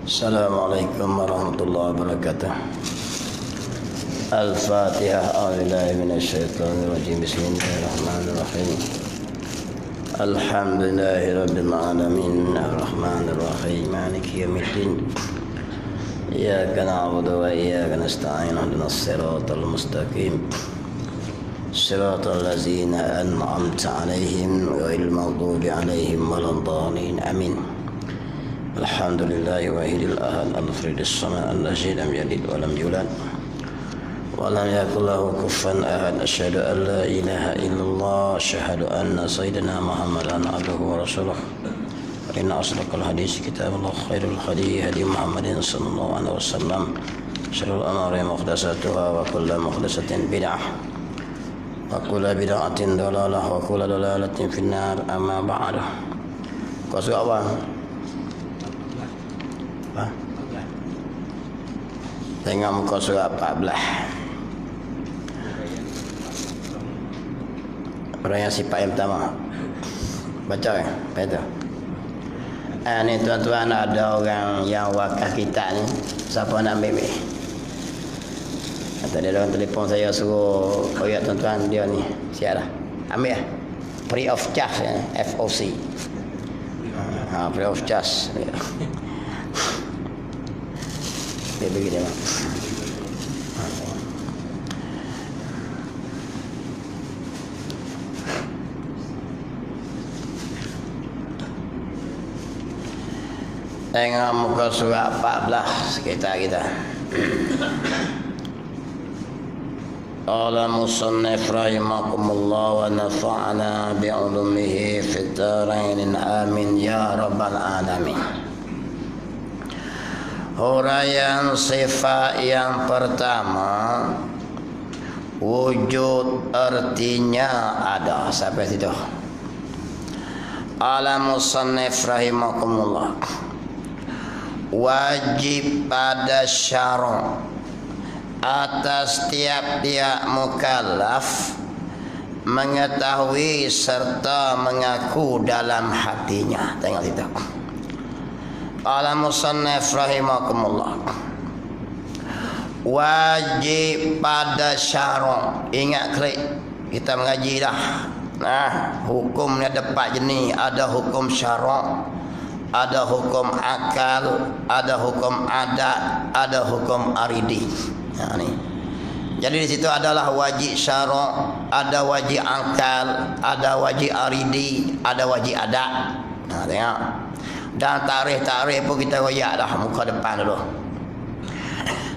Assalamualaikum warahmatullahi wabarakatuh. Al-Fatihah. A'udzubillahi minasyaitonir rajim. Bismillahirrahmanirrahim. Alhamdulillahi rabbil alamin. Arrahmanir rahim. Maliki yaumiddin. Iyyaka na'budu wa iyyaka nasta'in. Ihdinas siratal mustaqim. Siratal ladzina an'amta 'alaihim ghairil maghdubi 'alaihim waladdallin. Amin. Alhamdulillahi wahidil ahad al-fardis samad allazi lam yalid wa lam yulad wa lam yakul lahu kufuwan ahad. Asyhadu an la ilaha illallah, asyhadu anna sayyidina Muhammadan abduhu wa rasuluh. Inna asdaqal hadis kitabullah, khairul hadi hadi Muhammadin sallallahu alaihi wasallam. Syarrul umuri muhdatsatuha wa kullu muhdatsatin bid'ah wa kullu bid'atin dalalah wa kullu dalalatin finnar. Amma ba'du. Kau suka apa? Tengok muka surat 14. Orang yang sifat yang pertama baca kan? Baca. Ni tuan-tuan, ada orang yang wakaf kita ni, siapa nak ambil? Tadi ada orang telefon saya suruh koyak tuan-tuan dia ni. Siap dah. Ambil lah. Free of charge ya? FOC. Free of charge. Dia bagi dia. Tengok muka surat 14 kita. Qala musannif rahimakumullah wa nafa'ana bi'ulumihi fid dharain. Amin ya rabbal alamin. Huraian sifat yang pertama, wujud artinya ada. Sampai situ. Ala musannif rahimakumullah. Wajib pada syara' atas tiap-tiap mukallaf mengetahui serta mengaku dalam hatinya. Tengok situ. Qala musannif rahimakumullah. Wajib pada syara'. Ingat klik, kita mengaji dah. Hukumnya ada 4 jenis. Ada hukum syara', ada hukum akal, ada hukum adat, ada hukum aridi. Ni. Jadi di situ adalah wajib syara', ada wajib akal, ada wajib aridi, ada wajib adat. Tengok. Dan tarikh-tarikh pun kita royak dah muka depan dulu.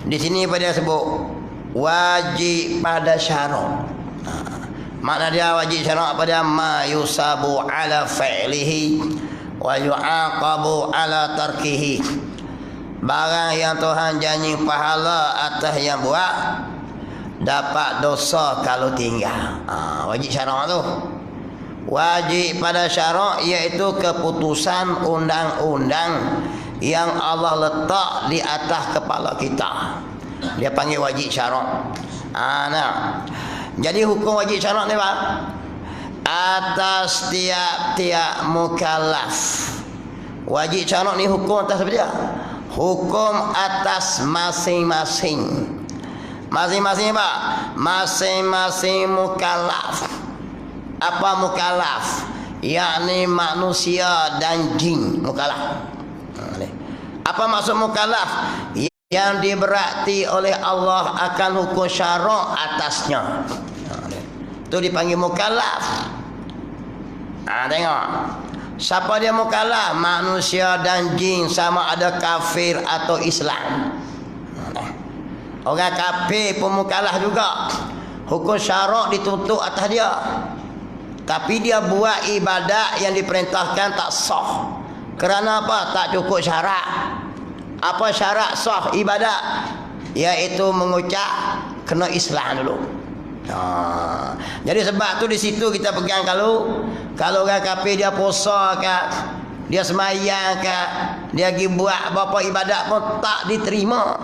Di sini pada sebut wajib pada syara'. Makna dia wajib syara' pada ma yusabu ala fi'lihi wa yu'aqabu ala tarkihi. Barang yang Tuhan janji pahala atas yang buat, dapat dosa kalau tinggal. Wajib syara' tu. Wajib pada syara' iaitu keputusan undang-undang yang Allah letak di atas kepala kita. Dia panggil wajib syara'. Jadi hukum wajib syara' ni Pak, atas tiap-tiap mukallaf. Wajib syara' ni hukum atas apa dia? Hukum atas masing-masing. Masing-masing Pak, masing-masing mukallaf. Apa mukallaf? Yakni manusia dan jin mukallaf. Apa maksud mukallaf? Yang diberati oleh Allah akan hukum syara' atasnya. Itu dipanggil mukallaf. Tengok. Siapa dia mukallaf? Manusia dan jin, sama ada kafir atau Islam. Orang kafir pun mukallaf juga. Hukum syara' dituntut atas dia. Tapi dia buat ibadat yang diperintahkan tak sah. Kerana apa? Tak cukup syarat. Apa syarat sah ibadat? Iaitu mengucap kena Islam dulu. Jadi sebab tu di situ kita pegang kalau orang kafir dia puasa ke, dia semayang ke, dia pergi buat apa-apa ibadat pun tak diterima.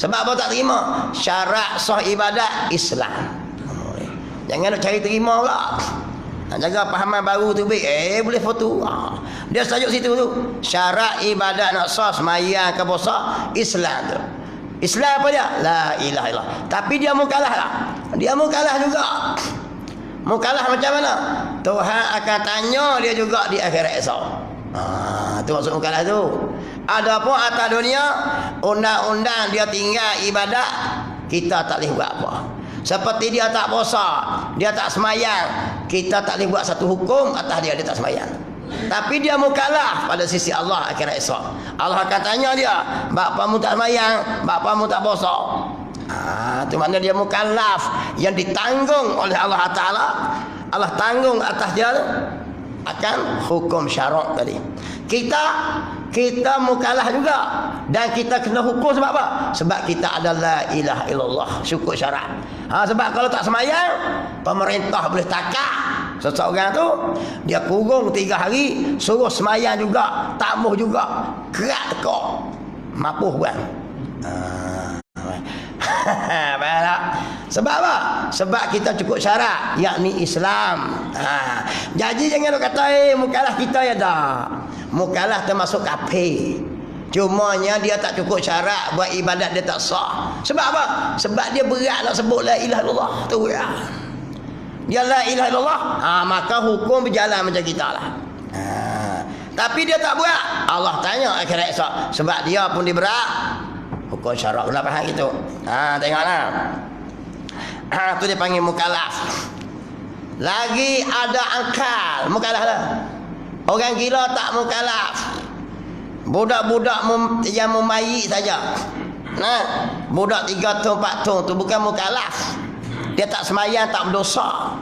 Sebab apa tak terima? Syarat sah ibadat Islam. Jangan nak cari terima pula. Nak jaga pahaman baru tu baik. Boleh foto. Dia Dia tajuk situ tu. Syarat ibadat nak sah sembahyang ke puasa Islam tu. Islam apa dia? La ilaha illallah. Tapi dia mukallaf lah. Dia mukallaf juga. Mukallaf macam mana? Tuhan akan tanya dia juga di akhirat esok. Tu maksud mukallaf tu. Adapun atas dunia, undang-undang dia tinggal ibadat, kita tak boleh buat apa. Seperti dia tak puasa, dia tak semayang, kita tak boleh buat satu hukum atas dia tak semayang. Tapi dia mukallaf pada sisi Allah akhirat esok. Allah akan tanya dia, bapamu tak semayang, bapamu tak puasa. Itu makna dia mukallaf yang ditanggung oleh Allah Ta'ala. Allah tanggung atas dia akan hukum syarak tadi. Kita mukallaf juga, dan kita kena hukum sebab apa? Sebab kita adalah la ilaha illallah, syukur syarat. Sebab kalau tak semayang, pemerintah boleh takak seseorang tu, dia kurung 3 hari, suruh semayang juga, takmuh juga, kerat tekak, mapuh buat. Faham tak? Sebab apa? Sebab kita cukup syarat, yakni Islam. Jadi jangan kata mukallaf kita ya dah. Mukallaf termasuk kafir. Cumanya dia tak cukup syarat, buat ibadat dia tak sah. Sebab apa? Sebab dia berat nak sebut la ilaha illallah tu ya. Dia la ilaha illallah, maka hukum berjalan macam kita lah. Tapi dia tak buat, Allah tanya akhirat esok. Sebab dia pun diberat hukum syarak. Kena faham gitu. Tengoklah. Tu dia panggil mukallaf. Lagi ada angkal, mukallaf lah. Orang gila tak mukallaf. Budak-budak yang memayik saja. Budak 3 tahun 4 tahun tu bukan mukallaf. Dia tak semayang, tak berdosa.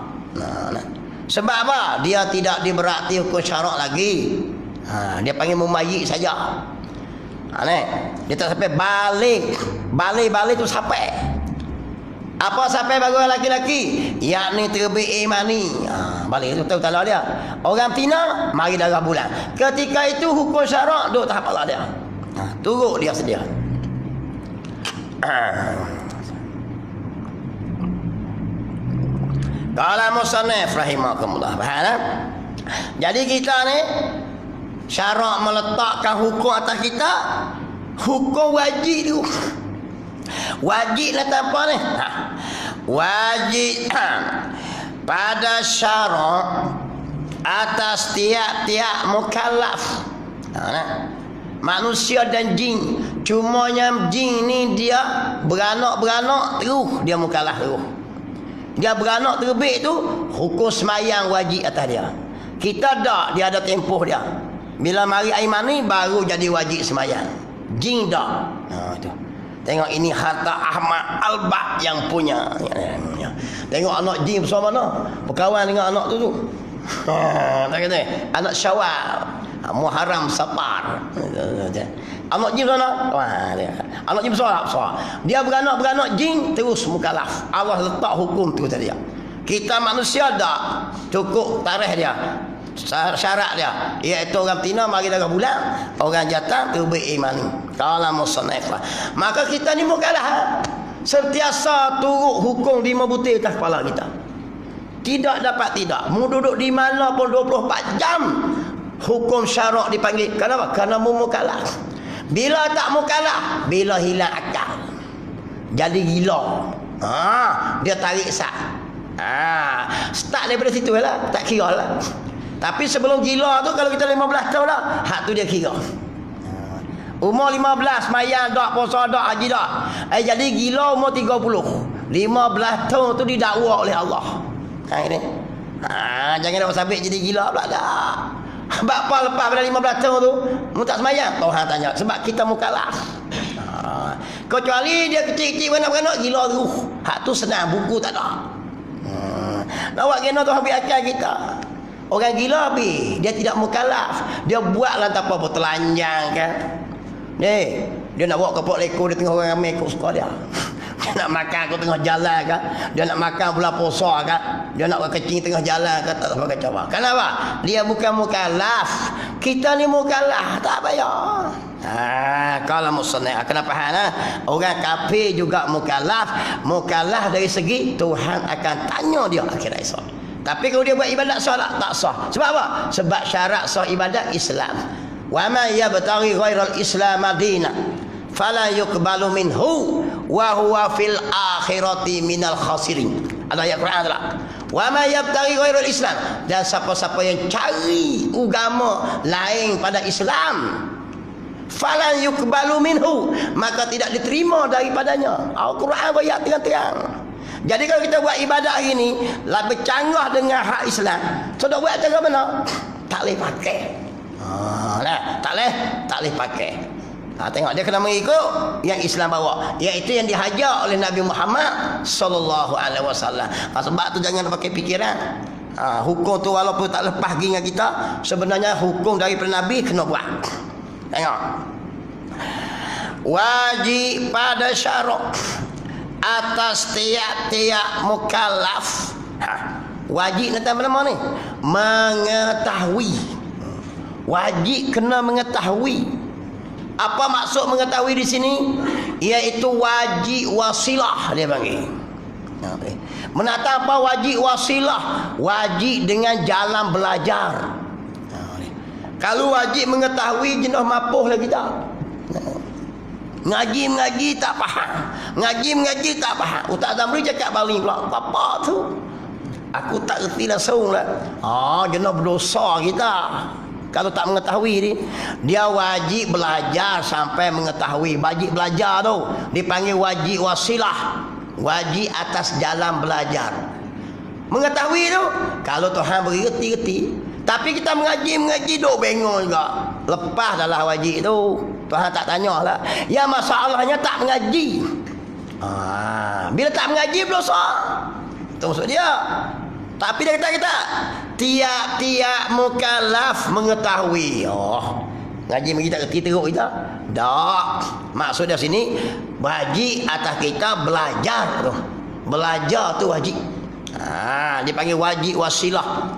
Sebab apa? Dia tidak diberati hukum syarak lagi. Dia panggil memayik saja. Dia tak sampai balik tu sampai. Apa sampai bagi orang laki-laki? Yakni terbit imani. Balik tu tahu kalau dia. Orang tina mari darah bulan. Ketika itu hukum syarak duk tahap Allah dia. Turut dia sedia. Qala musannif rahimakumullah. Faham? Jadi kita ni syarak meletakkan hukum atas kita, hukum wajib tu. Wajib lah tanpa ni. Wajib pada syarak atas tiap-tiap mukallaf. Manusia dan jin. Cumanya jin ni dia beranak-beranak terus dia mukallaf terus. Dia beranak terbit tu hukum semayang wajib atas dia. Kita tak, dia ada tempoh dia. Bila mari air mani baru jadi wajib semayang. Jin dah. Itu. Tengok ini harta Ahmad Albak yang punya. Tengok anak jin besar mana? Berkawan dengan anak tu. Tak kata. Anak Syawal, Muharram, Safar. Anak jin sana? Anak jin besar. Dia beranak jin terus mukallaf. Allah letak hukum tu tadi. Kita manusia dah cukup tarikh dia. Syarat dia iaitu orang tina mari darah bulan, orang jantan terbit imani. Kalau musannif, maka kita ni mukallaf sentiasa turut hukum 5 butir atas kepala kita. Tidak dapat tidak. Mu duduk di mana pun 24 jam hukum syarak dipanggil. Kenapa? Kerana mu mukallaf. Bila tak mukallaf, bila hilang akal, jadi gila. Dia tarik sat. Start daripada situ lah, tak kira lah. Tapi sebelum gila tu, kalau kita 15 tahun dah, hak tu dia kira. Umur 15 mayang dak, puasa dak, haji dak. Jadi gila umur 30. 15 tahun tu didakwa oleh Allah. Ini. Jangan nak sabit jadi gila pula dah. Sebab apa lepas pada 15 tahun tu mu tak semayang? Tuhan tanya. Sebab kita mukallaf. Kecuali dia kecil-kecil beranak-beranak gila tu. Hak tu senang, buku tak ada. Nak buat kena tu habis akal kita. Orang gila habis, dia tidak mukallaf. Dia buatlah tanpa apa, telanjang kan. Dia nak bawa kepok leko di tengah orang ramai ikut suka dia. Dia nak makan kat tengah jalan kan. Dia nak makan bulan puasa kan. Dia nak kecing tengah jalan kan, tak sebagai coba. Kenapa? Dia bukan mukallaf. Kita ni mukallaf, tak payah. Kalau musannif kenapa orang kafir juga mukallaf. Mukallaf dari segi Tuhan akan tanya dia akhirat esok. Tapi kalau dia buat ibadat sah tak sah. Sebab apa? Sebab syarat sah ibadat Islam. Wa ma yabtaghi ghairal Islam madina fala yuqbalu minhu wa huwa fil akhirati minal khasirin. Ada ayat Quran tak? Wa ma yabtaghi ghairal Islam, dan siapa-siapa yang cari agama lain pada Islam, fala yuqbalu minhu, maka tidak diterima daripadanya. Al-Quran ayat terang-terang. Jadi kalau kita buat ibadat hari ni lah bercanggah dengan hak Islam, sudah buat cara mana? Tak boleh pakai. Tak boleh pakai. Tengok dia kena mengikut yang Islam bawa, iaitu yang dihajar oleh Nabi Muhammad sallallahu alaihi wasallam. Sebab tu jangan pakai fikiran. Hukum tu walaupun tak lepas pergi dengan kita, sebenarnya hukum daripada Nabi kena buat. Tengok. Wajib pada syarat atas tiap-tiap mukallaf. Wajib nanti apa nama ni? Mengetahui. Wajib kena mengetahui. Apa maksud mengetahui di sini? Iaitu wajib wasilah dia panggil. Menata apa wajib wasilah? Wajib dengan jalan belajar. Kalau wajib mengetahui jenuh mapuh lagi tak? Ngaji tak faham. Ngaji tak faham. Ustaz Zamri cakap baling pula. Apa tu? Aku tak reti langsung lah. Jenuh berdosa kita. Kalau tak mengetahui ni, dia wajib belajar sampai mengetahui. Wajib belajar tu dipanggil wajib wasilah. Wajib atas jalan belajar. Mengetahui tu, kalau Tuhan beri reti-reti. Tapi kita mengaji duk bengong juga. Lepas dah lah wajib tu. Tuhan tak tanyalah. Ya masalahnya tak mengaji. Bila tak mengaji berdosa. Itu maksud dia. Tapi dia kata tiap-tiap mukallaf mengetahui. Ngaji bagi tak kerti teruk kita. Tak. Maksud dia sini wajib atas kita belajar tu. Belajar tu wajib. Dipanggil wajib wasilah.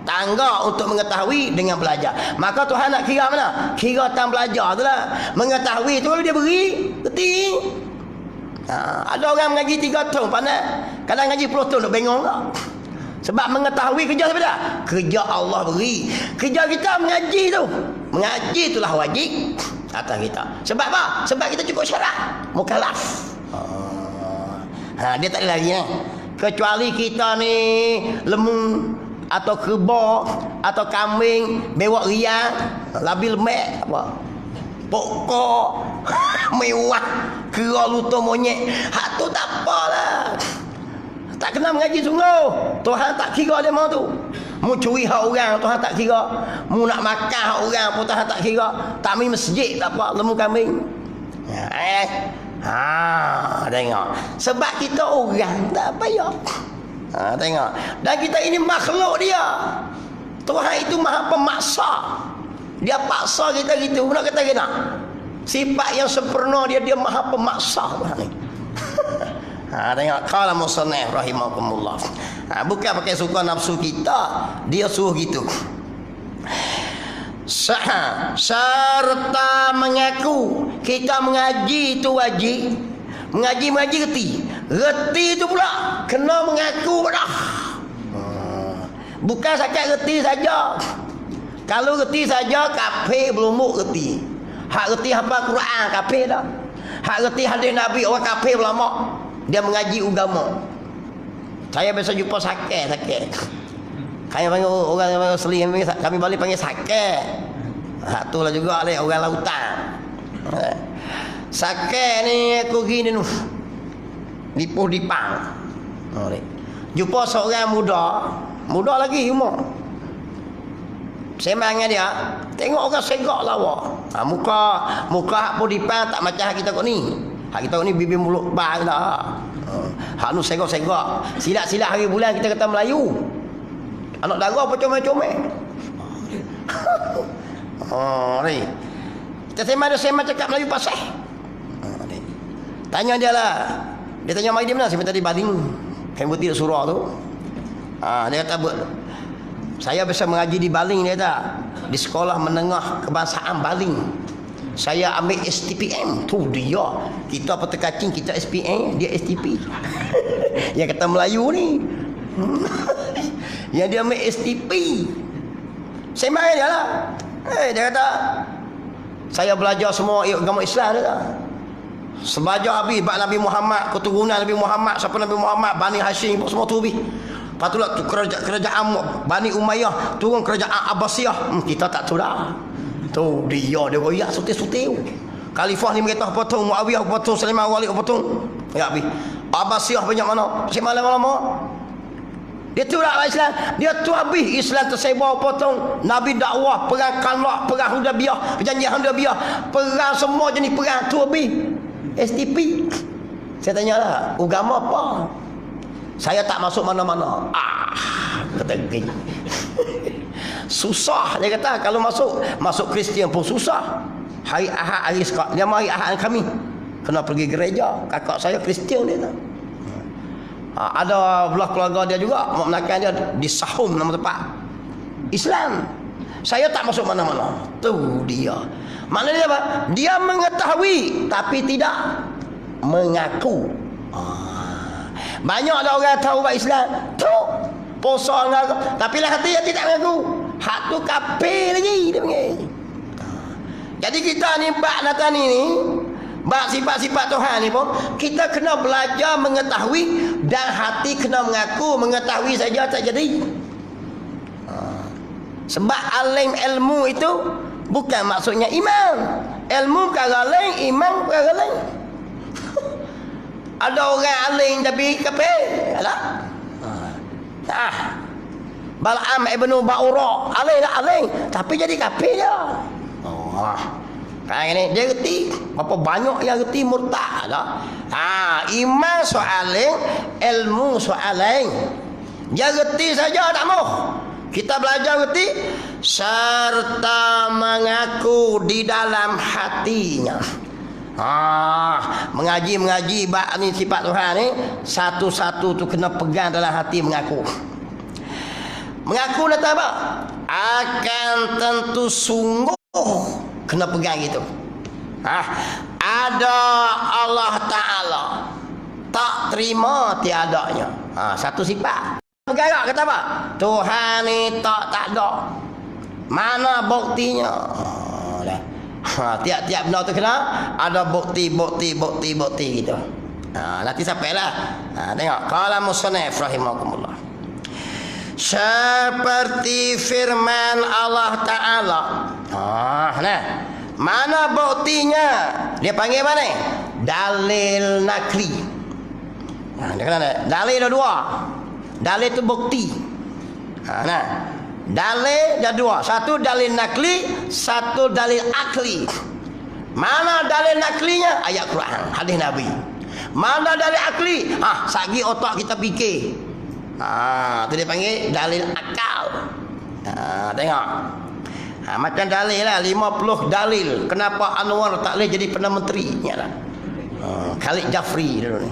Tangga untuk mengetahui dengan belajar. Maka Tuhan nak kira mana? Kira tang belajar tu lah. Mengetahui tu kalau dia beri kerti. Ada orang mengaji 3 tahun pandai. Kadang ngaji 10 tahun duk bengong tak? Sebab mengetahui kerja siapa dah? Kerja Allah beri. Kerja kita mengaji tu. Mengaji itulah wajib atas kita. Sebab apa? Sebab kita cukup syarat mukallaf. Dia tak ada lagi ni. Kecuali kita ni lembu atau kerbau atau kambing bewak riang labil mek apa pokok mewah kera lutut monyet, hak tu tak apalah. Tak kena mengaji sungguh. Tuhan tak kira dia mau tu. Mu curi hak orang Tuhan tak kira. Mu nak makan hak orang pun Tuhan tak kira. Tak main masjid tak apa, lembu kambing. Tengok. Sebab kita orang tak payah. Tengok. Dan kita ini makhluk dia. Tuhan itu maha pemaksa. Dia paksa kita gitu. Nak kata kena. Sifat yang sempurna dia maha pemaksa Tuhan ni. Tengok. Qala musannif rahimakumullah. Bukan pakai suka nafsu kita. Dia suruh gitu. Serta mengaku kita mengaji itu wajib. Mengaji reti itu pula kena mengaku dah. Bukan sakat reti saja. Kalau reti saja kafir belum reti. Hak reti hafal Quran kafir dah. Hak reti hadis Nabi orang kafir ulama. Dia mengaji agama. Saya biasa jumpa sakit. Kami panggil orang yang asli, kami balik panggil sakit. Tu lah juga oleh orang lautan. Sakit ni aku gini nu. Dipuh dipang. Jumpa seorang muda lagi umur. Sembangnya dia, tengok orang segak lawa. Muka hak pun dipang tak macam hak kita kau ni. Hak kita ni bibir mulut bang dah. Hak nu segak-segak. Silat-silat hari bulan kita kata Melayu. Anak dara apa comel-comel. Ni. Kita sembang cakap Melayu pasal. Tanya dia lah. Dia tanya mai dia mana? Saya tadi baling. Kain putih surah tu. Dia kata saya biasa mengaji di Baling dia tak. Di sekolah menengah kebangsaan Baling. Saya ambil STPM. Tu dia. Kita petekacing, kita SPM, dia STP. Yang kata Melayu ni. Yang dia ambil STP. Sembang dia lah. Dia kata, saya belajar semua agama Islam dia kata. Sebelajar habis bab Nabi Muhammad, keturunan Nabi Muhammad, siapa Nabi Muhammad, Bani Hashim semua tu habis. Lepas tu lah kerajaan Bani Umayyah turun kerajaan Abbasiyah. Kita tak tahu dah. Tu dia royak sutil-sutil. Khalifah ni mereka potong, Muawiyah potong, Sulaiman Walid potong. Ya habis. Abbasiyah banyak mana? Masih malam-malam. Dia tu lah Islam. Dia tu habis Islam tersebar potong. Nabi dakwah, perang Khandaq, perang Hudaybiyah, perjanjian Hudaybiyah, perang semua jenis perang tu habis. STP. Saya tanya lah, agama apa? Saya tak masuk mana-mana. Kata gini. Susah dia kata kalau masuk Kristian pun susah. Hari Ahad hari Sekat. Dia mari Ahad kami. Kena pergi gereja. Kakak saya Kristian dia tu. Ada belah keluarga dia juga mak menakan dia di Sahum nama tempat Islam. Saya tak masuk mana-mana. Tu dia. Maknanya apa? Dia mengetahui tapi tidak mengaku. Banyak ada orang tahu buat Islam tu puasa mengaku tapi lah hati dia tidak mengaku. Hak tu kafir lagi dia panggil. Jadi kita ni bab natani ni bab sifat-sifat Tuhan ni pun kita kena belajar mengetahui dan hati kena mengaku. Mengetahui saja tak jadi. Sebab alim ilmu itu bukan maksudnya iman. Ilmu perkara lain, iman perkara lain. Ada orang alim tapi kafir. Bal'am ibn Ba'ura alim tak alim tapi jadi kafir je. Kan ni dia reti berapa banyak yang reti murtad dah. Iman soal lain, ilmu soal lain. Dia reti saja tak mau. Kita belajar reti serta mengaku di dalam hatinya. Mengaji bab ni sifat Tuhan ni satu-satu tu kena pegang dalam hati mengaku. Mengaku nak apa? Akan tentu sungguh kena pegang gitu. Ada Allah Ta'ala tak terima tiadanya. Satu sifat. Pegang kata apa? Tuhan ni tak ada. Mana buktinya? Tiap-tiap benda tu kena ada bukti gitu. Nanti sampailah. Tengok. Qala musannif rahimakumullah. Seperti firman Allah Ta'ala. Mana buktinya? Dia panggil mana? Dalil nakli. Dia kata dalil ada dua. Dalil itu bukti. Dalil ada dua. Satu dalil nakli, satu dalil akli. Mana dalil naklinya? Ayat Quran, hadis Nabi. Mana dalil akli? Sagi otak kita fikir. Itu dia panggil dalil akal. Tengok. Macam dalil lah 50 dalil kenapa Anwar tak boleh jadi Perdana Menteri. Ingatlah. Khalid Jafri dulu ni.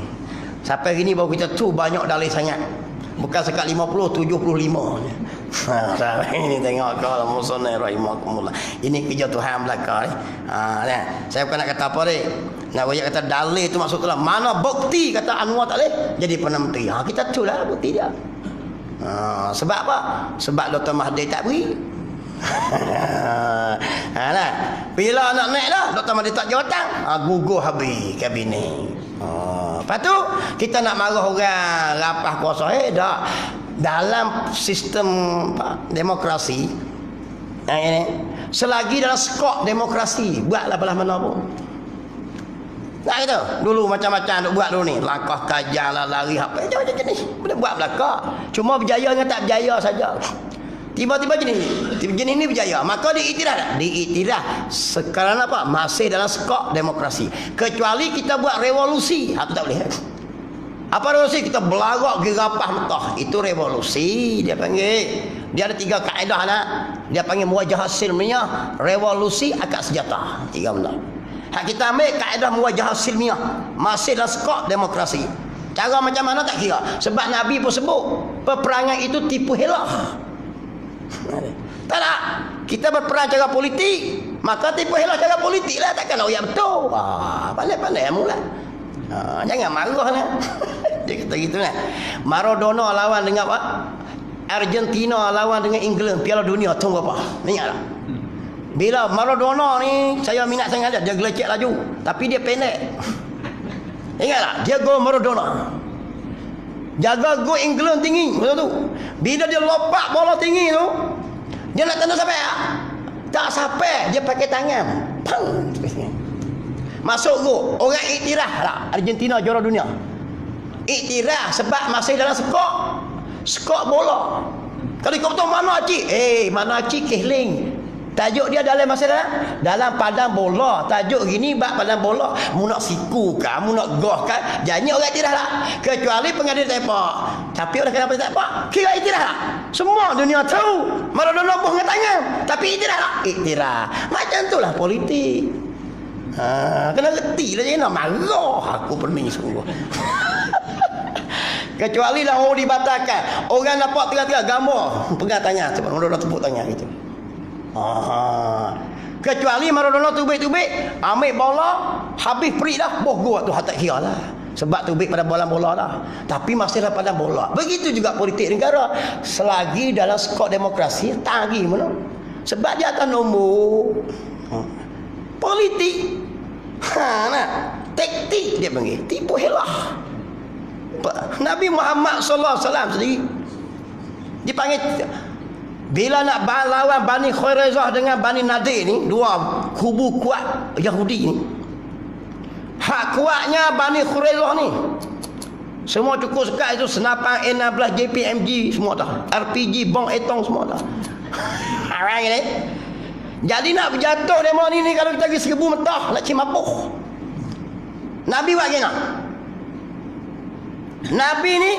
Sampai hari ni baru kita tu banyak dalil sangat. Bukan sekat 50, 75 je. Ini tengok kalau musannif rahimakumullah. Ini kerja Tuhan belaka ni. Saya bukan nak kata apa ni. Nak royak kata dalil tu maksudnya mana bukti kata Anwar tak boleh jadi Perdana Menteri. Kita tu lah bukti dia. Sebab apa? Sebab Dr. Mahathir tak beri. Bila nak naik dah Dr. Mahathir tak jawatan, gugur habis kabinet. Lepas tu kita nak marah orang rapah kuasa. Dah dalam sistem demokrasi ini, selagi dalam skop demokrasi buatlah belah mana pun. Tak gitu. Dulu macam-macam duk buat dulu ni. Langkah kajal lah, lari apa macam jenis. Boleh buat belaka. Cuma berjaya dengan tak berjaya saja. Tiba-tiba jenis ni berjaya. Maka diiktiraf tak? Diiktiraf. Sekarang apa? Masih dalam skop demokrasi. Kecuali kita buat revolusi. Itu tak boleh. Apa revolusi? Kita belagak gerapah mentah. Itu revolusi dia panggil. Dia ada 3 kaedah nak. Dia panggil muwajahah silmiyah, revolusi, akad senjata. 3 benda. Hak kita ambil kaedah muwajahah silmiyah. Masih dalam skop demokrasi. Cara macam mana tak kira. Sebab Nabi pun sebut peperangan itu tipu helah. Tak nak. Kita berperang cara politik, maka tipu helah cara politik lah. Takkan nak yang betul. Pandai-pandai mula. Jangan marah lah. Dia kata gitu lah. Maradona lawan dengan apa? Argentina lawan dengan England Piala Dunia tunggu apa? Ingat tak? Bila Maradona ni saya minat sangat dia gelecek laju tapi dia pendek. Ingat tak? Dia gol Maradona. Jaga gol England tinggi betul tu. Bila dia lopak bola tinggi tu, dia nak tendang sampai tak sampai, dia pakai tangan. Pang. Masuk gol. Orang iktiraf tak? Argentina juara dunia. Iktiraf sebab masih dalam skor bola. Kalau kau betul mana cik? Mana cik kehling. Tajuk dia dalam masa dalam padang bola. Tajuk gini bab padang bola. Mu nak siku kah? Mu nak goh kah? Jangan orang iktiraf tak? Kecuali pengadil tepak. Tapi orang kenapa tak pak? Kira iktiraf tak? Semua dunia tahu. Maradona buh dengan tangan. Tapi iktiraf tak? Iktiraf. Macam itulah politik. Kena reti lah jangan marah. Aku perming sungguh. Kecuali lah orang dibatalkan. Orang dapat tengah-tengah gambar pegang tangan. Sebab Maradona tepuk tangan gitu. Kecuali Maradona tubik-tubik ambil bola habis perik dah boh gol tu tak kira lah. Sebab tubik pada bola lah. Tapi masih dalam padang bola. Begitu juga politik negara. Selagi dalam skop demokrasi tagi mana. Sebab dia akan nombor politik. Nak taktik dia panggil tipu helah. Nabi Muhammad sallallahu alaihi wasallam sendiri dipanggil bila nak lawan Bani Khairazah dengan Bani Nadir ni, dua kubu kuat Yahudi ni. Hak kuatnya Bani Khairazah ni. Semua cukup sekat itu senapan N16 JPMG semua dah. RPG bom etong semua dah. Orang ni. Jadi nak berjatuh demo ni kalau kita pergi 1000 metah nak cimapuh. Nabi buat gini. Nabi ni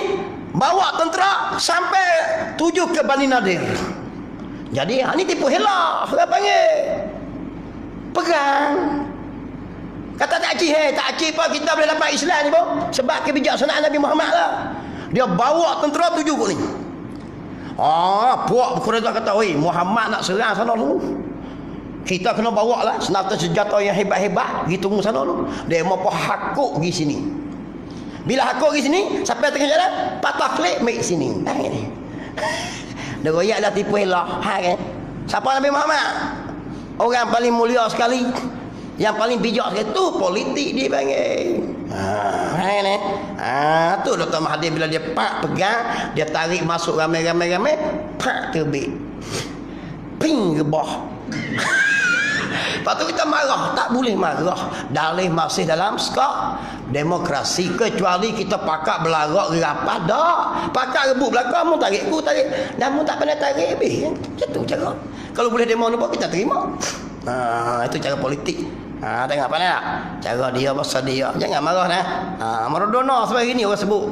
bawa tentera sampai tuju ke Bani Nadir. Jadi ini tipu helah orang panggil. Pegang. Kata tak cih apa kita boleh dapat Islam ni pun sebab kebijaksanaan Nabi Muhammad lah. Dia bawa tentera tuju kot ni. Puak Quraisy kata, "Oi, Muhammad nak serang sana dulu. Kita kena bawa lah senjata yang hebat-hebat pergi tunggu sana dulu. Dia mau hakuk pergi sini." Bila hakuk pergi sini, sampai tengah jalan, patah klik mai sini. Ini. Dia royak dah tipu helah. Kan? Siapa Nabi Muhammad? Orang paling mulia sekali. Yang paling bijak sekali tu politik dia panggil. Ni. Tu Dr. Mahathir bila dia pegang, dia tarik masuk ramai-ramai, pak terbit. Ping gebah. Lepas tu kita marah. Tak boleh marah. Dalih masih dalam skop demokrasi. Kecuali kita pakat belarak gerapah. Tak. Pakat rebut belakang. Mu tarik, ku tarik. Dan mu tak pandai tarik habis. Macam tu cara. Kalau boleh demo ni pun kita terima. Itu cara politik. Tengok pandai tak? Cara dia, bahasa dia. Jangan marah dah. Maradona sebab ini orang sebut.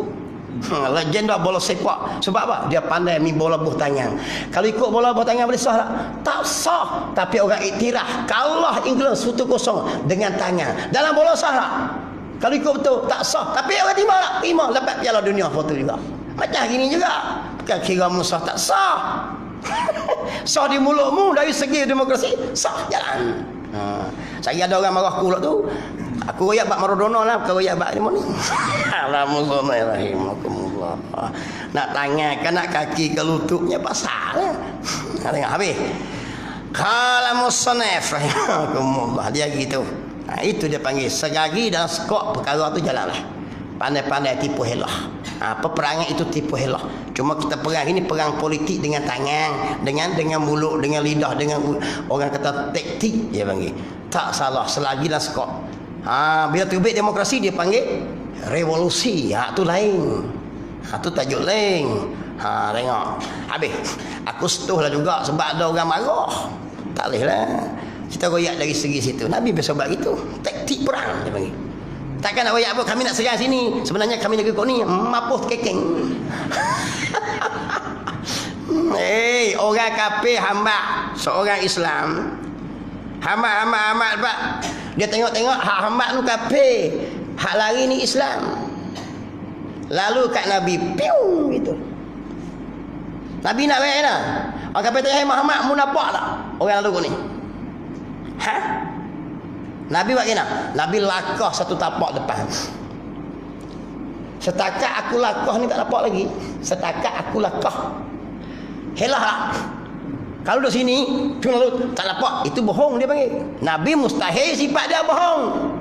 Legenda bola sepak. Sebab apa? Dia pandai mi bola buh tangan. Kalau ikut bola buh tangan boleh sah tak? Tak sah. Tapi orang iktiraf kalah England 1-0 dengan tangan. Dalam bola sah tak? Kalau ikut betul tak sah. Tapi orang terima tak? Terima lepas Piala Dunia foto juga. Macam gini juga. Bukan kira sah tak sah. Sah di mulutmu dari segi demokrasi sah jalan. Saya ada orang marah aku pula tu. Aku royak bab Maradona lah, bukan royak bab ni mana. Alhamdulillah. Nak tangan kan nak kaki ke lututnya pasal. Tengok habis. Kalau musannaf rahimahumullah dia gitu. Itu dia panggil segagi dan skop perkara tu jalanlah. Pandai-pandai tipu helah. Peperangan itu tipu helah. Cuma kita perang ini perang politik dengan tangan, dengan mulut, dengan lidah, dengan orang kata taktik dia panggil. Tak salah selagi dan skop. Bila terbit demokrasi dia panggil revolusi. Tu lain. Tu tajuk lain. Tengok. Habis. Aku setuh lah juga sebab ada orang marah. Tak boleh lah. Kita royak dari segi situ. Nabi biasa buat gitu. Taktik perang dia panggil. Takkan nak royak apa? Kami nak serang sini. Sebenarnya kami negeri kau ni mapuh kekeng. Orang kafir hamba seorang Islam. Hamba Pak. Dia tengok-tengok hak hamba tu kafir. Hak lari ni Islam. Lalu kat Nabi piu gitu. Nabi nak baik dah. Orang kafir tanya, Muhammad mu nampak tak orang lalu ni? Nabi buat gini. Nabi lakah satu tapak depan. Setakat aku lakah ni tak nampak lagi. Setakat aku lakah. Helah lah. Kalau di sini, tu lalu tak nampak, itu bohong dia panggil. Nabi mustahil sifat dia bohong.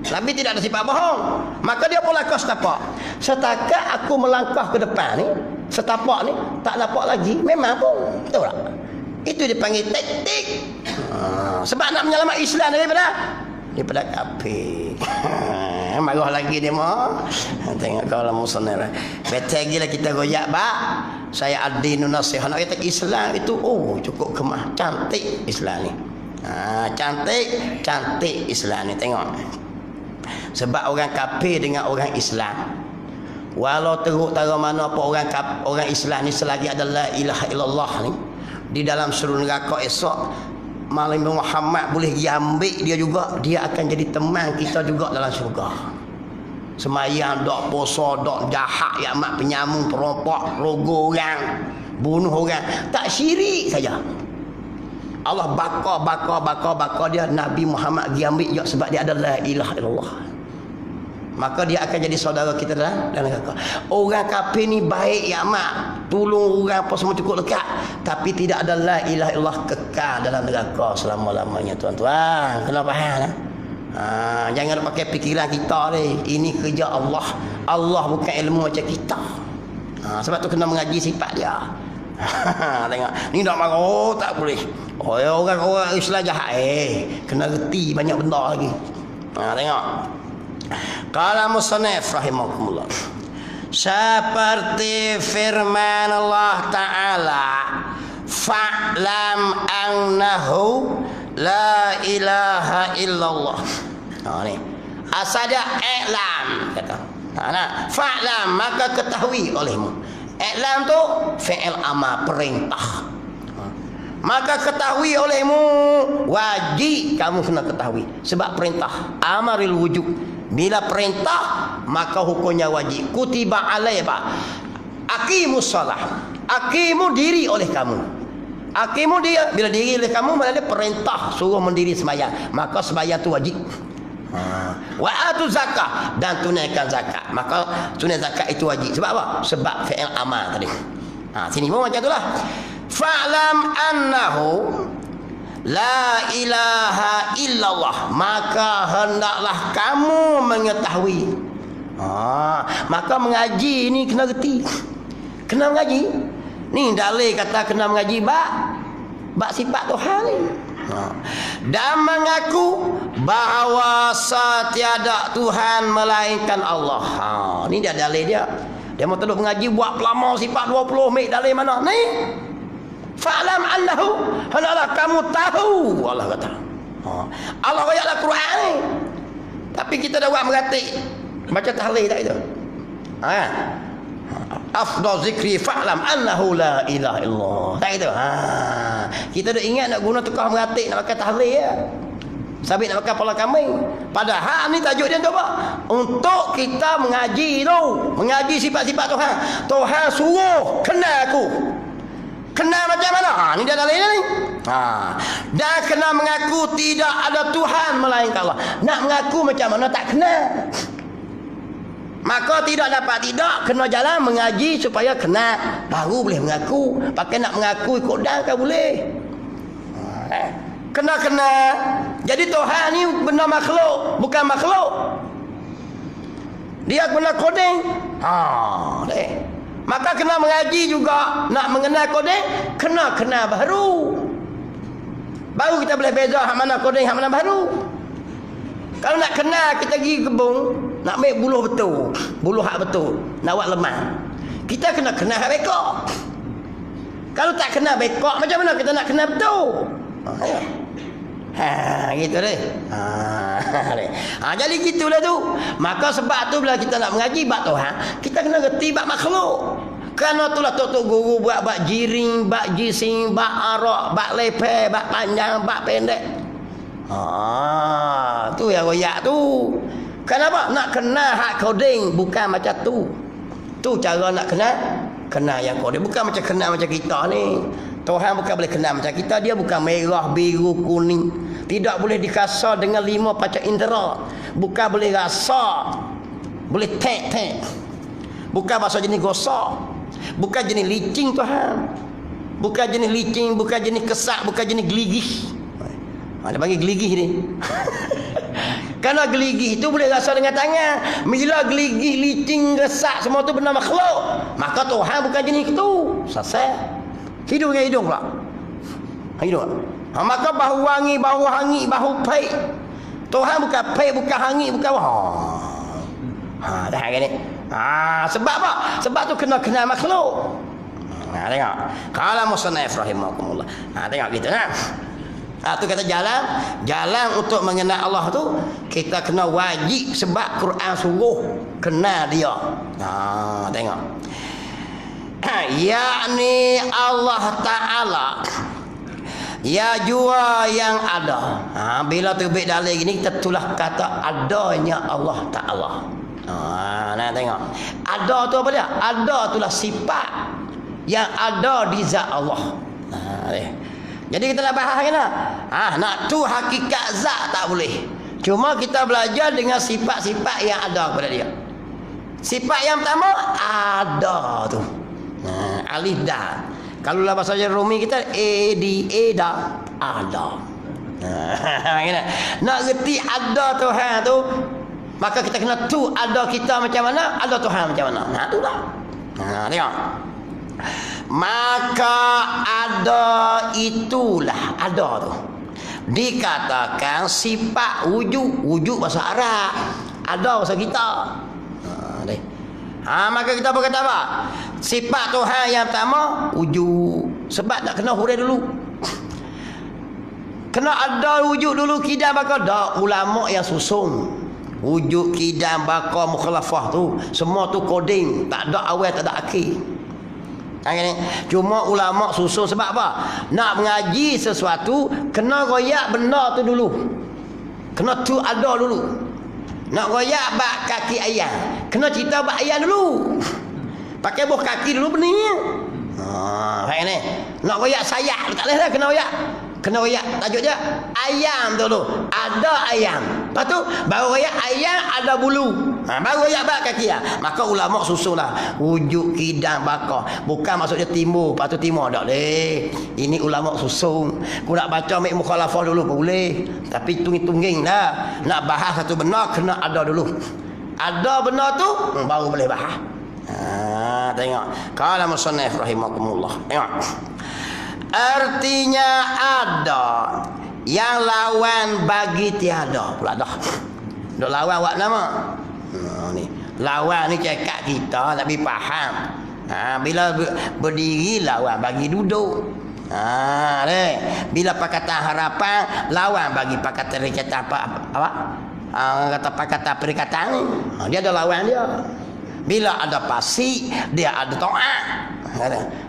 Nabi tidak ada sifat bohong. Maka dia pun langkah setapak. Setakat aku melangkah ke depan ni, setapak ni tak nampak lagi, memang pun. Tahu tak? Itu dipanggil taktik. Sebab nak menyelamat Islam daripada kafir. Marah lagi dia mau. Tengok kalau musnah. Betul gila kita goyak bak. Saya adinu nasihat nak kata Islam itu cukup kemah. Cantik Islam ni. Cantik Islam ni, tengok. Sebab orang kafir dengan orang Islam, walau teruk tara mana apa orang Islam ni selagi ada la ilaha illallah ni di dalam seluruh neraka esok, Nabi Muhammad boleh ambil dia juga, dia akan jadi teman kita juga dalam syurga. Semayang dok, puasa dok, jahat ya mak, penyamung, perompak, rogo orang, bunuh orang, tak syirik saja. Allah bakar dia, Nabi Muhammad dia ambil juga sebab dia ada la ilaha illallah. Maka dia akan jadi saudara kita dalam neraka. Orang kafir ni baik ya mak, tolong orang apa semua cukup dekat, tapi tidak ada la ilaha illallah, kekal dalam neraka selama-lamanya tuan-tuan. Kena faham lah. Jangan pakai fikiran kita ni. Ini kerja Allah. Allah bukan ilmu macam kita. Sebab tu kena mengaji sifat dia. Tengok, ni nak marah tak boleh. Orang Islam jahat, kena reti banyak benda lagi. Tengok. Qala musannif rahimahullah, seperti firman Allah Ta'ala, fa'lam annahu la ilaha illallah. Ni asal dia i'lam kata. Fa'lam, maka ketahui olehmu. I'lam tu fi'il amal, perintah. Maka ketahui olehmu, wajib kamu kena ketahui. Sebab perintah amaril wujub. Bila perintah maka hukumnya wajib. Kutiba alaiha, aqimus shalah, aqimu diri oleh kamu. Aqimu dia, bila diri oleh kamu maknanya perintah suruh mendiri sembahyang, maka sembahyang tu wajib. Wa atu zakah, dan tunaikan zakat, maka tunai zakat itu wajib. Sebab apa? Sebab fi'il amal tadi. Sini pun macam itulah. Fa'lam annahu la ilaha illallah, maka hendaklah kamu mengetahui. Maka mengaji ni kena reti. Kena mengaji. Ni dalil kata kena mengaji bab sifat Tuhan ni. Dan mengaku bahawa tiada Tuhan melainkan Allah. Ni dia dalil dia. Dia mau terus mengaji buat pelama sifat 20 mik dalil mana? Ni. Fa'lam annahu, hendaklah kamu tahu, Allah kata. Allah ayat dalam Quran ni. Tapi kita dah buat meratik. Baca tahlil tak itu? Afdal zikri fa'lam annahu la ilaha illallah. Tak itu? Kita dah ingat nak guna tukar meratik, nak pakai tahlil ya. Sabit nak pakai pola kambing. Padahal ni tajuk dia untuk apa? Untuk kita mengaji tu, mengaji sifat-sifat Tuhan. Tuhan suruh kenal aku. Kenal macam mana? Ni dia dalilnya ni. Dan kena mengaku tidak ada Tuhan melainkan Allah. Nak mengaku macam mana tak kenal. Maka tidak dapat kena jalan mengaji supaya kenal, baru boleh mengaku. Pakai nak mengaku ikut dan kan boleh. Kena. Jadi Tuhan ni benda makhluk, bukan makhluk. Dia benda koding. Maka kena mengaji juga. Nak mengenal koding, kena kenal baru. Baru kita boleh beza hak mana koding, hak mana baru. Kalau nak kenal, kita pergi kebun, nak ambil buluh betul, buluh hak betul, nak buat lemah, kita kena kenal hak bekok. Kalau tak kenal bekok, macam mana kita nak kenal betul? Gitu deh. Jadi gitulah tu. Maka sebab tu bila kita nak mengaji bab Tuhan, kita kena reti bab makhluk. Kerana itulah tok guru buat bab jiring, bab jising, bab arak, bab leper, bab panjang, bab pendek. Tu yang royak tu. Kenapa? Nak kenal hak coding, bukan macam tu. Tu cara nak kenal yang coding, bukan macam kenal macam kita ni. Tuhan bukan boleh kenal macam kita. Dia bukan merah, biru, kuning. Tidak boleh dikasar dengan 5 panca indera. Bukan boleh rasa, boleh tek. Bukan bahasa jenis gosok, bukan jenis licin Tuhan. Bukan jenis licin, bukan jenis kesak, bukan jenis geligih. Dia panggil geligih ni. Kerana geligih itu boleh rasa dengan tangan. Bila geligih, licin, kesak, semua tu benda makhluk, maka Tuhan bukan jenis itu. Selesai. Hidup dengan hidung pula. Hidup. Maka bahu wangi, bahu hangi, bahu pahit. Tuhan bukan pahit, bukan hangi, bukan dah hari ni. Sebab apa? Sebab tu kena makhluk. Tengok. Kalau musannaf rahimahumullah. Tengok gitu kan. Tu kata jalan untuk mengenal Allah tu kita kena wajib sebab Quran suruh kenal dia. Tengok. Yakni Allah Ta'ala ya jua yang ada. Bila terbit dalil gini kita tulah kata adanya Allah Ta'ala. Nah tengok. Ada tu apa dia? Ada itulah sifat yang ada di zat Allah. Jadi kita nak bahas kena. Nak tu hakikat zat tak boleh. Cuma kita belajar dengan sifat-sifat yang ada pada dia. Sifat yang pertama ada tu. Alif dah. Kalau lah bahasa Rumi kita ada. Nak reti ada Tuhan tu, maka kita kena tu ada kita macam mana, ada Tuhan macam mana. Tu lah. Tengok. Maka ada itulah ada tu. Dikatakan sifat wujud bahasa Arab. Ada bahasa kita. Maka kita berkata apa? Sifat Tuhan yang pertama wujud. Sebab tak kena hurai dulu. Kena ada wujud dulu, kidam bakal dak ulama yang susung. Wujud kidam bakal mukhalafah tu semua tu koding, tak ada awal tak ada akhir. Cuma ulama susun sebab apa? Nak mengaji sesuatu kena royak benda tu dulu. Kena tu ada dulu. Nak royak bak kaki ayam, kena cerita bak ayam dulu. Pakai buah kaki dulu beningnya. Baik ni. Nak royak sayap tak boleh dah kena royak. Kena royak tajuk dia ayam dulu. Ada ayam. Lepas tu baru royak ayam ada bulu. Baru royak bak kaki lah. Maka ulama susunlah wujud kidam bakar. Bukan maksudnya timur, lepas tu timur tak boleh. Ini ulama susun. Aku nak baca ambil mukhalafah dulu pun boleh. Tapi tungging-tungging dah. Nak bahas satu benda kena ada dulu. Ada benda tu baru boleh bahas. Tengok. Qala musannaf rahimakumullah. Tengok. Artinya ada yang lawan bagi tiada pula dah. Dok lawan awak nama. Ni. Lawan ni cakap kita tak bi faham. Bila berdiri lawan bagi duduk. Bila pakatan harapan lawan bagi pakatan perkataan apa? Kata pakatan perkataan ni. Dia ada lawan dia. Bila ada fasik, dia ada taat.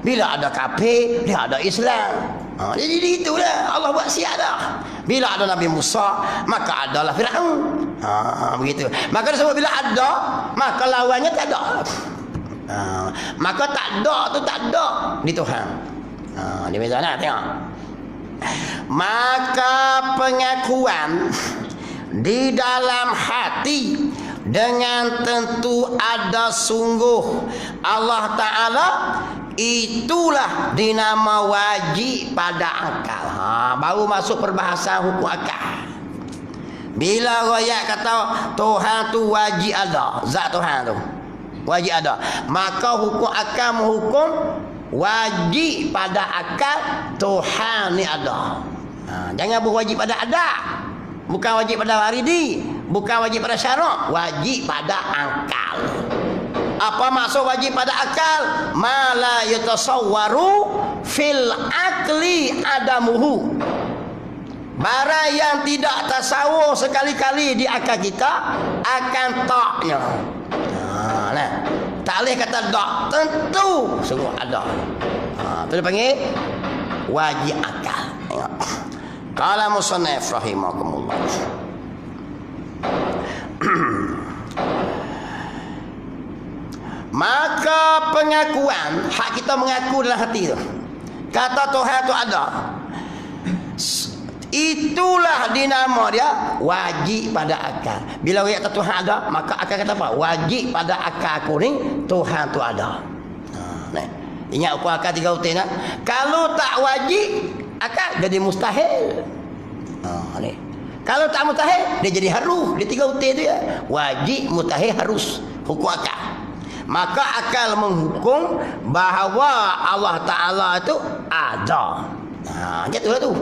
Bila ada kafir, dia ada Islam. Jadi itulah Allah buat siap dah. Bila ada Nabi Musa, maka adalah Firaun. Begitu. Maka disebut bila ada, maka lawannya tak ada. Maka tak ada tu tak ada di Tuhan. Di sana tengok. Maka pengakuan di dalam hati dengan tentu ada sungguh Allah Ta'ala itulah dinama wajib pada akal. Baru masuk perbahasan hukum akal. Bila royak kata Tuhan tu wajib ada, zat Tuhan tu wajib ada, maka hukum akal menghukum wajib pada akal Tuhan ni ada. Jangan berwajib pada ada. Bukan wajib pada waridi, bukan wajib pada syarak, wajib pada akal. Apa maksud wajib pada akal? Ma la yatasawwaru fil akli adamuhu. Barang yang tidak tasawur sekali-kali di akal kita akan taknya. Tak boleh kata tak, tentu sungguh ada. Itu dipanggil wajib akal. Tengok. Qala musannaf rahimakumullah. Maka pengakuan, hak kita mengaku dalam hati tu. Kata Tuhan tu ada. Itulah dinama dia wajib pada akal. Bila orang kata Tuhan ada, maka akal kata apa? Wajib pada akal aku ni Tuhan tu ada. Ingat hukum akal 3 utin nak. Kalau tak wajib, akal jadi mustahil. Ni. Kalau tak mustahil, dia jadi harus. Dia 3 utin tu ya. Wajib, mustahil, harus. Hukum akal. Maka akal menghukum bahawa Allah Ta'ala itu ada. Jatuhlah tu.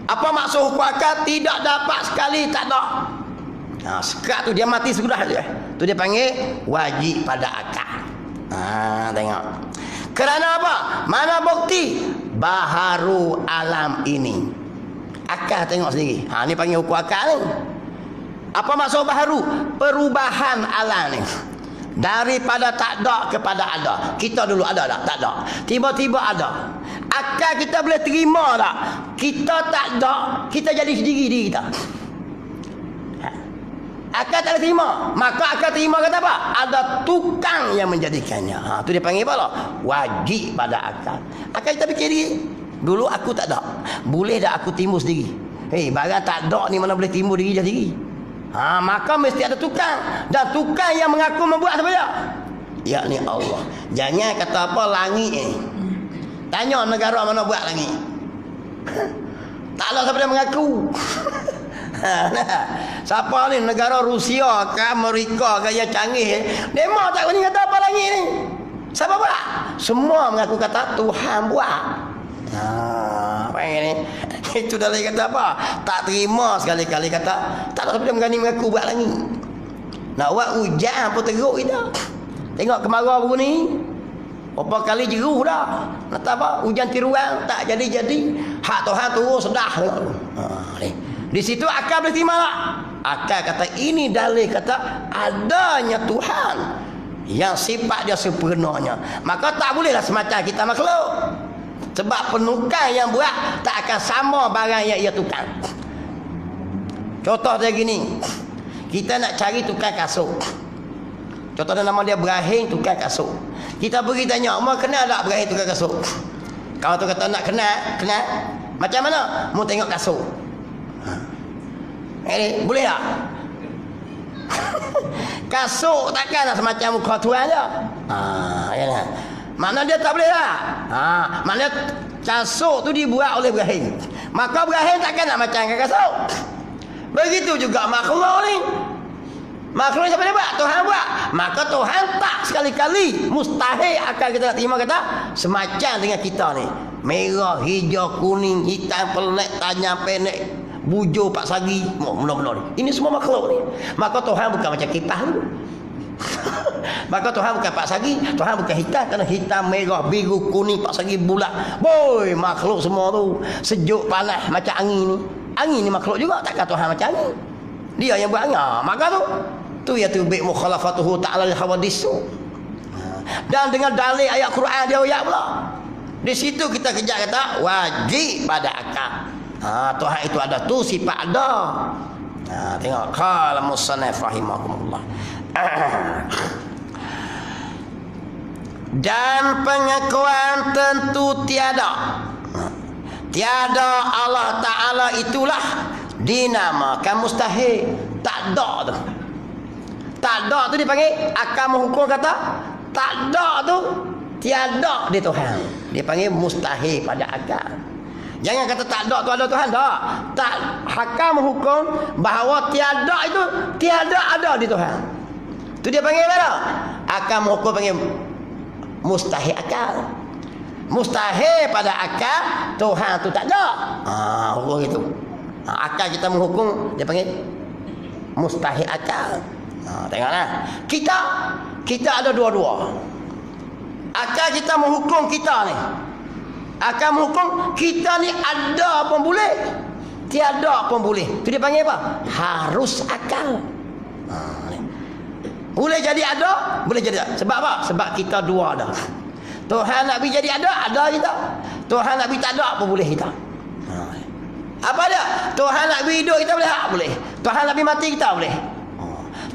Apa maksud hukum akal? Tidak dapat sekali, tak ada. Sekat tu dia mati sudah tu. Tu dia panggil wajib pada akal. Tengok. Kerana apa? Mana bukti? Baharu alam ini. Akal tengok sendiri. Ni panggil hukum akal ni. Apa maksud baharu? Perubahan alam ni. Daripada tak ada kepada ada. Kita dulu ada tak? Tak ada. Tiba-tiba ada. Akal kita boleh terima tak? Kita tak ada, kita jadi sendiri diri kita. Akal tak boleh terima. Maka akal terima kata apa? Ada tukang yang menjadikannya. Tu dia panggil apa lah? Wajib pada akal. Akal kita fikir diri. Dulu aku tak ada. Boleh tak aku timbul sendiri? Barang tak ada ni mana boleh timbul diri sendiri? Maka mesti ada tukang. Dan tukang yang mengaku membuat siapa dia? Yakni Allah. Jangan kata apa langit ni. Tanya negara mana buat langit. Tak ada siapa dia mengaku. Siapa ni? Negara Rusia ke Amerika ke yang canggih. Demo tak ni kata apa langit ni. Siapa buat? Semua mengaku kata Tuhan buat. Apa ni? Itu dah lagi kata apa? Tak terima sekali-kali kata tak ada siapa dia berani mengaku buat langit. Nak buat hujan pun teruk kita. Tengok kemarau baru ni. Berapa kali jeruh dah. Nak tahu apa? Hujan tiruan tak jadi-jadi. Hak Tuhan turun sedah. Di situ akal boleh terima tak? Akal kata ini dalil kata adanya Tuhan yang sifat dia sempurnanya. Maka tak bolehlah semacam kita makhluk. Sebab penukang yang buat tak akan sama barang yang ia tukang. Contoh dia gini. Kita nak cari tukang kasut. Contohnya nama dia Ibrahim, tukang kasut. Kita pergi tanya, "Mau kenal tak Ibrahim tukang kasut?" Kalau tu kata nak kenal. Macam mana? Mau tengok kasut. Boleh tak? Kasut takkanlah semacam muka Tuhan je. Yalah. Mana dia tak boleh lah. Mana kasut tu dibuat oleh Ibrahim. Maka Ibrahim takkan nak macam kasut. Begitu juga makhluk ni. Makhluk siapa dia buat? Tuhan buat. Maka Tuhan tak sekali-kali mustahil akan kita nak terima kata semacam dengan kita ni. Merah, hijau, kuning, hitam, pelik, tajam, pendek, bujur, pak sagi, benar-benar ni. Ini semua makhluk ni. Maka Tuhan bukan macam kipas tu. Maka Tuhan bukan pak sagi, Tuhan bukan hitam, kerana hitam, merah, biru, kuning, pak sagi, bulat. Boy, makhluk semua tu sejuk, panas macam angin ni. Angin ni makhluk juga, takkan Tuhan macam angin. Dia yang buat angin. Maka tu ya tu bi mukhalafatuhu ta'ala al-hawadis. Dan dengan dalil ayat Quran dia ayat pula. Di situ kita kejar kata wajib pada akal. Tuhan itu ada tu sifat ada. Tengok qala musannif rahimahumullah. Dan pengakuan tentu tiada. Tiada Allah Ta'ala itulah dinamakan mustahil. Tak ada tu. Tak ada tu dipanggil akal menghukum kata tak ada tu tiada di Tuhan. Dia panggil mustahil pada akal. Jangan kata tak ada tu ada Tuhan. Tak. Akal menghukum bahawa tiada itu tiada ada di Tuhan. Tu dia panggil apa? Akal menghukum panggil mustahil akal. Mustahil pada akal Tuhan tu tak ada. Hukum itu. Akal kita menghukum dia panggil mustahil akal. Tengoklah. Kita ada dua-dua. Akal kita menghukum kita ni. Akal menghukum kita ni ada pun boleh, tiada pun boleh. Itu dia panggil apa? Harus akal. Boleh jadi ada, boleh jadi tak. Sebab apa? Sebab kita dua ada. Tuhan nak pergi jadi ada kita. Tuhan nak pergi tak ada pun boleh kita. Apa dia? Tuhan nak pergi hidup kita boleh? Boleh. Tuhan nak pergi mati kita boleh.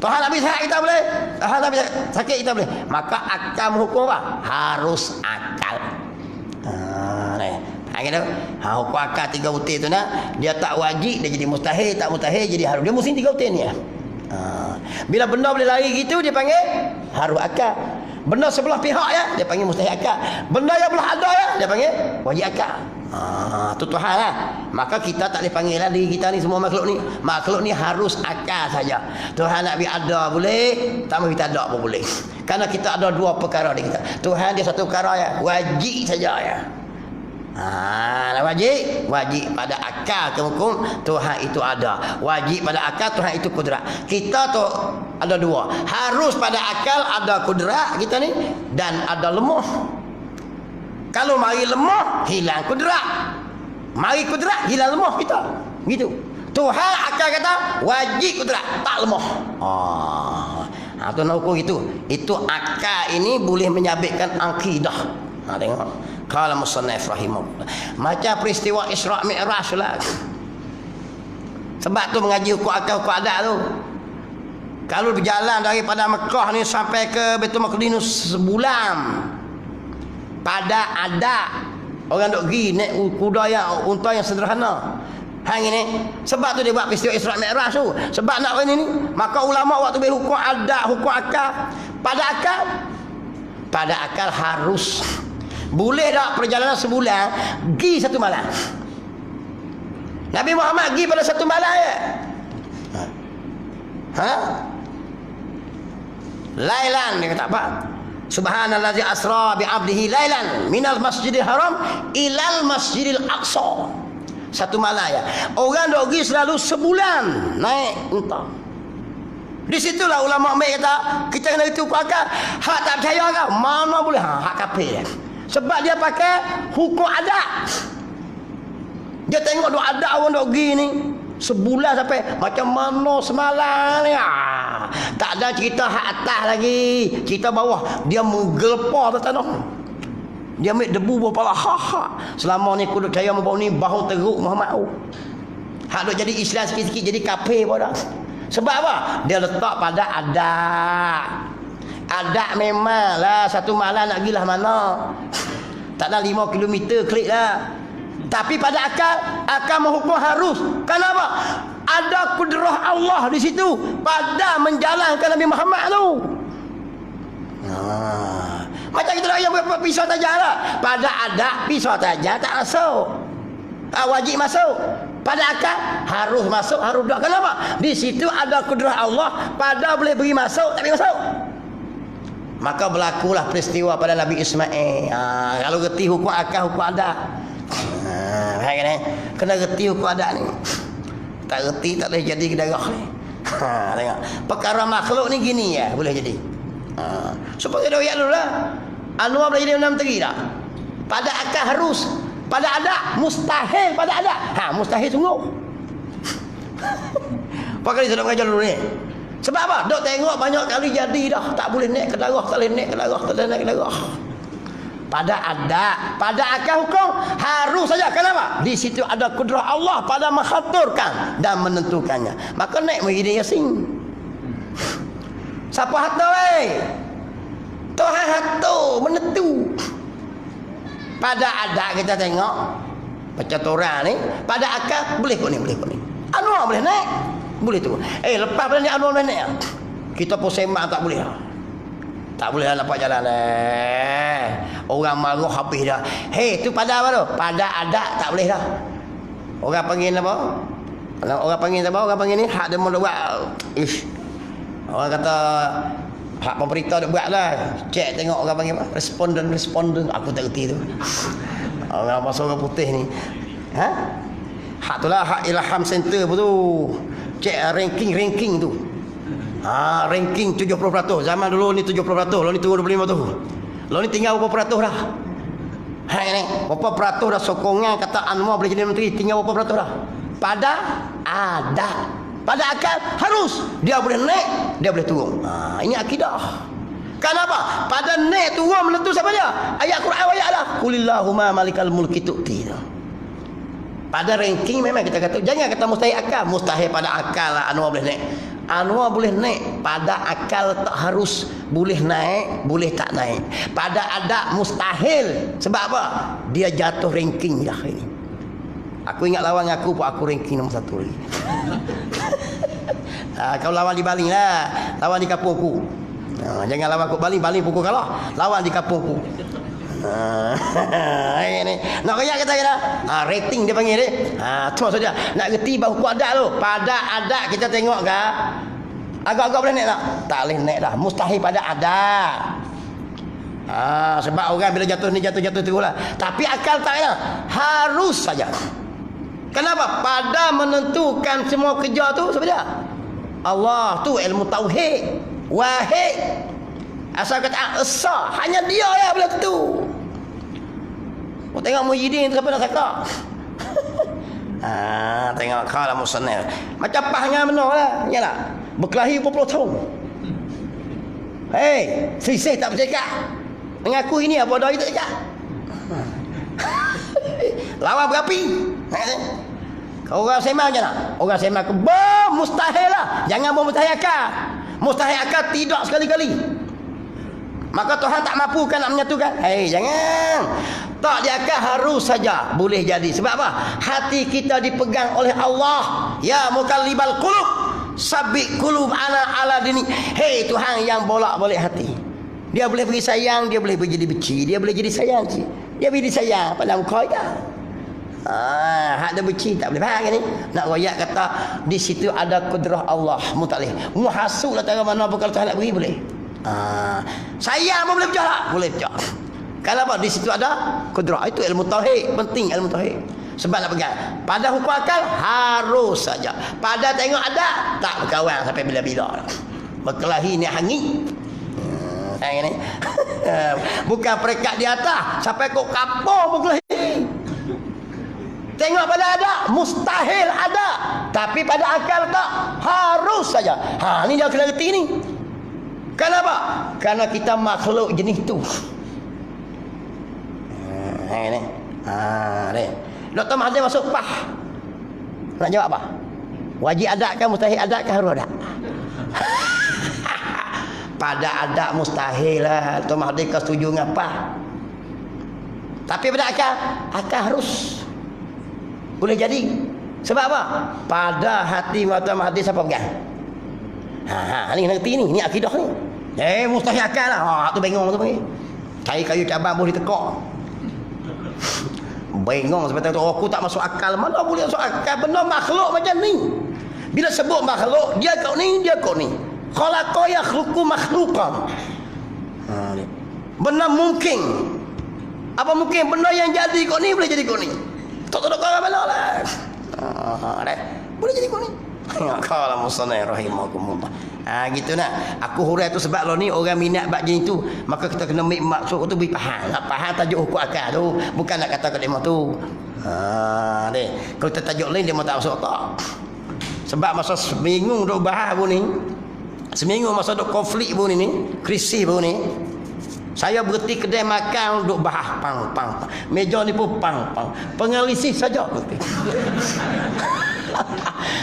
Tuhan nak pergi sehat kita boleh. Tuhan nak pergi sakit kita boleh. Maka akal menghukum apa? Harus akal. Gitu. Hukum akal 3 utir tu nak. Dia tak wajib, dia jadi mustahil. Tak mustahil jadi harus. Dia mesti 3 utir ni. Bila benda boleh lari gitu dia panggil harus akal. Benda sebelah pihak ya, dia panggil mustahil akal. Benda yang belah ada ya, dia panggil wajib akal. Tu Tuhan lah. Maka kita tak boleh panggil lah diri kita ni semua makhluk ni. Makhluk ni harus akal saja. Tuhan nak biar ada boleh, tak mahu kita ada pun boleh. Karena kita ada dua perkara di kita. Tuhan dia satu perkara ya, wajib saja ya. Wajib pada akal ke hukum Tuhan itu ada. Wajib pada akal Tuhan itu kudrat. Kita tu ada dua. Harus pada akal ada kudrat kita ni, dan ada lemah. Kalau mari lemah, hilang kudrat. Mari kudrat, hilang lemah kita. Gitu. Tuhan akal kata wajib kudrat, tak lemah. Tu nak ukur gitu. Itu akal ini boleh menyabitkan akidah. Tengok. Qala musannif rahimahullah. Macam peristiwa Isra' Mi'raj lah. Sebab tu mengaji hukum akal, hukum adat tu. Kalau berjalan daripada Mekah ni sampai ke Baitul Maqdis sebulan. Pada adat orang duk pergi naik kuda yang unta yang sederhana. Hang ini sebab tu dia buat peristiwa Isra' Mi'raj tu. Sebab nak ini ni, maka ulama waktu berhukum adat, hukum akal, pada akal harus. Boleh tak perjalanan sebulan pergi satu malam? Nabi Muhammad pergi pada satu malam ya? Lailan dia kata apa? Subhanallazi asra bi 'abdihi lailan minal masjidil haram ilal masjidil aqsa. Satu malam ya. Orang dok pergi selalu sebulan naik unta. Di situlah ulama mai kata kita kena itu pakar. Hak tak percaya ke? Mana boleh? Hak kafir. Sebab dia pakai hukum adat. Dia tengok dok adat orang dok pergi ni sebulan sampai macam mana semalam ni. Tak ada cerita hak atas lagi, cerita bawah. Dia menggelpa atas tanah. Dia ambil debu berpala. Selama ni aku duk percaya mau ni bahu teruk Muhammad. Hak duk jadi Islam sikit-sikit jadi kafir pun dah. Sebab apa? Dia letak pada adat. Adat memanglah satu malam nak pergi lah mana. Tak ada 5 km klik lah. Tapi pada akal menghukum harus. Kenapa? Ada kudrah Allah di situ pada menjalankan Nabi Muhammad tu. Macam kita yang buat pisau tajam lah. Pada adat pisau tajam tak masuk. Wajib masuk. Pada akal harus masuk, harus dah. Kenapa? Di situ ada kudrah Allah pada boleh beri masuk, tak boleh masuk. Maka berlakulah peristiwa pada Nabi Ismail. Kalau reti hukum akal, hukum adat. Kena reti hukum adat ni. Tak reti tak boleh jadi darah ni. Tengok. Perkara makhluk ni gini ya, boleh jadi. Supaya dia ayat dulu lah. Anwar boleh jadi menteri tak? Pada akal harus. Pada adat mustahil. Pada adat mustahil sungguh. Apa kali saya nak mengajar dulu ni? Sebab apa? Dok tengok banyak kali jadi dah. Tak boleh naik ke darah, tak boleh naik ke darah, tak boleh naik ke darah. Pada adat, pada akal hukum harus saja. Kenapa? Di situ ada kudrah Allah pada mengaturkan dan menentukannya. Maka naik menjadi Yasin. Siapa hatur Tuhan hatur menentu. Pada adat kita tengok macam orang ni, pada akal boleh kot ni, boleh kot ni. Anwar boleh naik, boleh tu. Lepas pada ni Anwar boleh naik. Kita pun sembang tak boleh. Tak boleh lah nampak jalan orang marah habis dah. Tu pada apa tu? Pada adat tak boleh dah. Orang panggil apa? Orang panggil apa? Orang panggil ni hak dia mau buat. Orang kata hak pemerintah dia buat lah. Cek tengok orang panggil apa? Responden. Aku tak reti tu. Orang masuk orang putih ni. Hak tu lah hak Ilham Center pun tu. Cek ranking tu. Ranking 70%. Zaman dulu ni 70%, lalu ni turun 25%. Lalu ni tinggal berapa peratus dah. Ni berapa peratus dah sokongan kata Anwar boleh jadi menteri, tinggal berapa peratus dah. Pada adat, pada akal harus dia boleh naik, dia boleh turun. Ini akidah. Kenapa? Pada naik turun menentu siapa dia? Ayat Quran ayat lah. Qulillahumma malikal mulki tu'ti. Pada ranking memang kita kata jangan kata mustahil akal. Mustahil pada akal lah Anwar boleh naik. Anwar boleh naik. Pada akal tak harus. Boleh naik, boleh tak naik. Pada adat mustahil. Sebab apa? Dia jatuh ranking dah ini. Aku ingat lawan aku pun aku ranking nombor 1 lagi. Kau lawan di Bali lah. Lawan di kampung aku. Jangan lawan kok baling pukul kalah. Lawan di kampung ku. Ini nak kaya kata kita. Rating dia panggil dia. Tu maksud dia. Nak reti bahu ku adat tu. Pada adat kita tengok ke? Agak-agak boleh naik tak? Tak boleh naik dah. Mustahil pada adat. Sebab orang bila jatuh ni jatuh teruslah. Tapi akal tak kena. Harus saja. Kenapa? Pada menentukan semua kerja tu siapa dia? Allah tu ilmu tauhid. Wahid. Asal kata esa, hanya dia yang boleh tentu. Tengok Muhyiddin tu siapa nak saka? Tengok kalau musannif. Macam pahnya benar lah. Yalah. Berkelahi berpuluh tahun. Sisih tak bercakap. Mengaku ini apa dah itu cakap. Lawan berapi. Kau orang sembang macam mana? Orang sembang ke mustahil lah. Jangan mustahil akal. Mustahil akal tidak sekali-kali. Maka Tuhan tak mampukan nak menyatukan. Jangan. Tak diakal harus saja boleh jadi. Sebab apa? Hati kita dipegang oleh Allah. Ya mukallibal qulub, sabik qulub ana ala dini. Tuhan yang bolak-balik hati. Dia boleh beri sayang, dia boleh beri jadi benci, dia boleh jadi sayang. Dia beri sayang pada engkau ya. Hak dia benci tak boleh faham kan ni. Nak royak kata di situ ada kudrah Allah. Mu tak boleh. Mu hasuklah cara mana apa kalau Tuhan nak beri boleh. Sayang pun boleh pecah tak? Boleh pecah. Kenapa? Di situ ada kudrah. Itu ilmu tauhid. Penting ilmu tauhid. Sebab nak pegang. Pada hukum akal harus saja. Pada tengok ada tak berkawan sampai bila-bila. Berkelahi ni hangit. Ini. Bukan perekat di atas sampai kok kapur berkelahi. Tengok pada ada, mustahil ada. Tapi pada akal tak, harus saja. Ni dia kena reti ni. Kenapa? Karena kita makhluk jenis tu. Ini. Ni. Dr. Mahathir masuk PAH. Nak jawab apa? Wajib adat kan, mustahil adat kan, harus adat? Pada adat mustahil lah. Dr. Mahathir kau setuju dengan PAH. Tapi pada akal harus. Boleh jadi. Sebab apa? Pada hati Dr. Mahathir siapa pegang? Ni ngerti ni. Ni akidah ni. Mustahil akal lah. Tu bengong tu panggil. Cari kayu cabang boleh tekak. Bengong sebab tu aku tak masuk akal. Mana boleh masuk akal? Benda makhluk macam ni. Bila sebut makhluk, dia kau ni, dia kau ni. Khalaqa yakhluqu makhluqan. Benda mungkin. Apa mungkin benda yang jadi kau ni boleh jadi kau ni. Tak tahu kau mana lah. Boleh jadi kau ni. Kalau musannif rahimakumullah. Gitu nak. Aku hurai tu sebab lo ni orang minat bab jenis tu, maka kita kena ambil maksud tu beri faham. Nak faham tajuk hukum akal tu, bukan nak kata kat demo tu. Deh. Kalau kita tajuk lain dia mau tak masuk tak. Sebab masa seminggu duk bahas pun ni. Seminggu masa duk konflik pun ni, krisis pun ni. Saya berhenti kedai makan duk bahas pang. Meja ni pun pang. Pengelisih saja berhenti.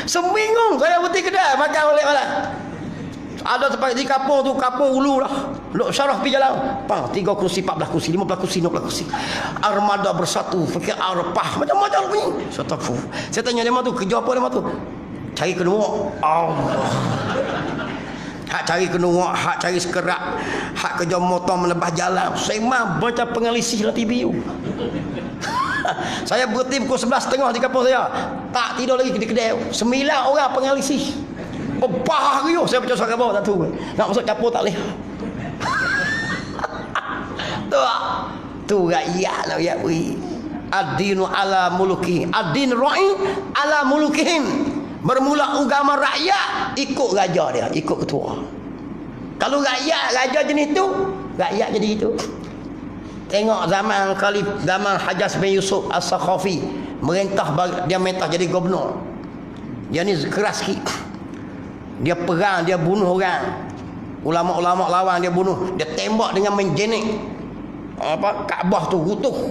Seminggu saya berhenti kedai makan oleh malam. Ada tempat di kapur tu, kapur ulu lah. Lok syarah pergi jalan. 3 kursi, 14 kursi, 15 kursi, 16 kursi. Armada bersatu, fikir arpah. Macam-macam bunyi. Saya tanya dia tu, kerja apa dia tu? Cari kedua. Allah. Hak cari kedua, hak cari sekerak, hak kerja motor menebah jalan. Saya mah baca pengelisih lah TBU. Saya berhenti pukul 11.30 di kapur saya. Tak tidur lagi di kedai. 9 orang pengelisih. Bebah riuh saya baca surat khabar tak tahu. Nak masuk capur tak boleh. Tu rakyat nak rakyat beri. Ad-dinu ala muluki. Ad-din ra'i ala mulukihim. Bermula agama rakyat ikut raja dia, ikut ketua. Kalau raja jenis tu, rakyat jadi itu. Tengok zaman Hajjaj bin Yusuf As-Sakhafi merintah, dia mentah jadi gubernur. Dia ni keras sikit. Dia perang, dia bunuh orang. Ulama-ulama lawan dia bunuh. Dia tembak dengan menjenik Kaabah tu runtuh.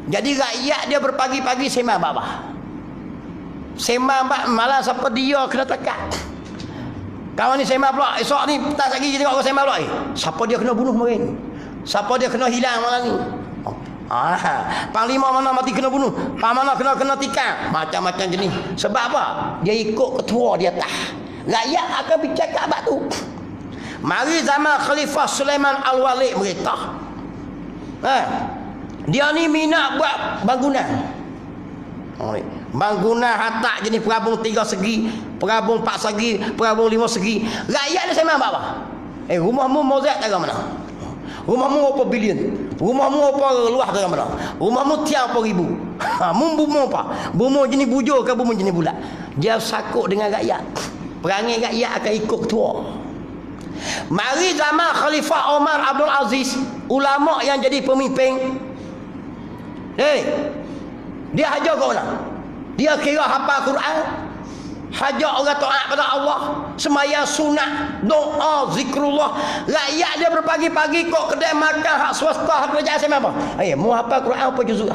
Jadi rakyat dia berpagi-pagi sembang babah. Sembang malam siapa dia kena tekat. Kawan ni sembang pula, esok ni petang lagi tengok orang sembang pula. Siapa dia kena bunuh malam ni? Siapa dia kena hilang malam ni? Panglima mana mati kena bunuh, mana kena tikam, macam-macam jenis. Sebab apa? Dia ikut ketua dia tah. Rakyat akan bercakap bab tu. Mari zaman Khalifah Sulaiman Al-Walid merintah. Dia ni minat buat bangunan. Bangunan hatak jenis perabung 3 segi, perabung 4 segi, perabung 5 segi. Rakyat ni saya buat apa? Rumahmu mozaik tak mana? Rumahmu apa bilion? Rumahmu apa luah ke mana? Rumahmu tiap apa ribu? Bumbu apa? Bumbu jenis bujur ke bumbu jenis bulat? Dia sakut dengan rakyat. Perangai rakyat akan ikut ketua. Mari zaman Khalifah Omar Abdul Aziz, ulama yang jadi pemimpin. Dia hajar kau nak. Dia kira hafal Quran, hajar orang taat pada Allah, sembahyang sunat, doa, zikrullah. Rakyat dia berpagi-pagi kok kedai makan hak swasta, hak kerajaan saya apa? Mu hafal Quran apa juzuk?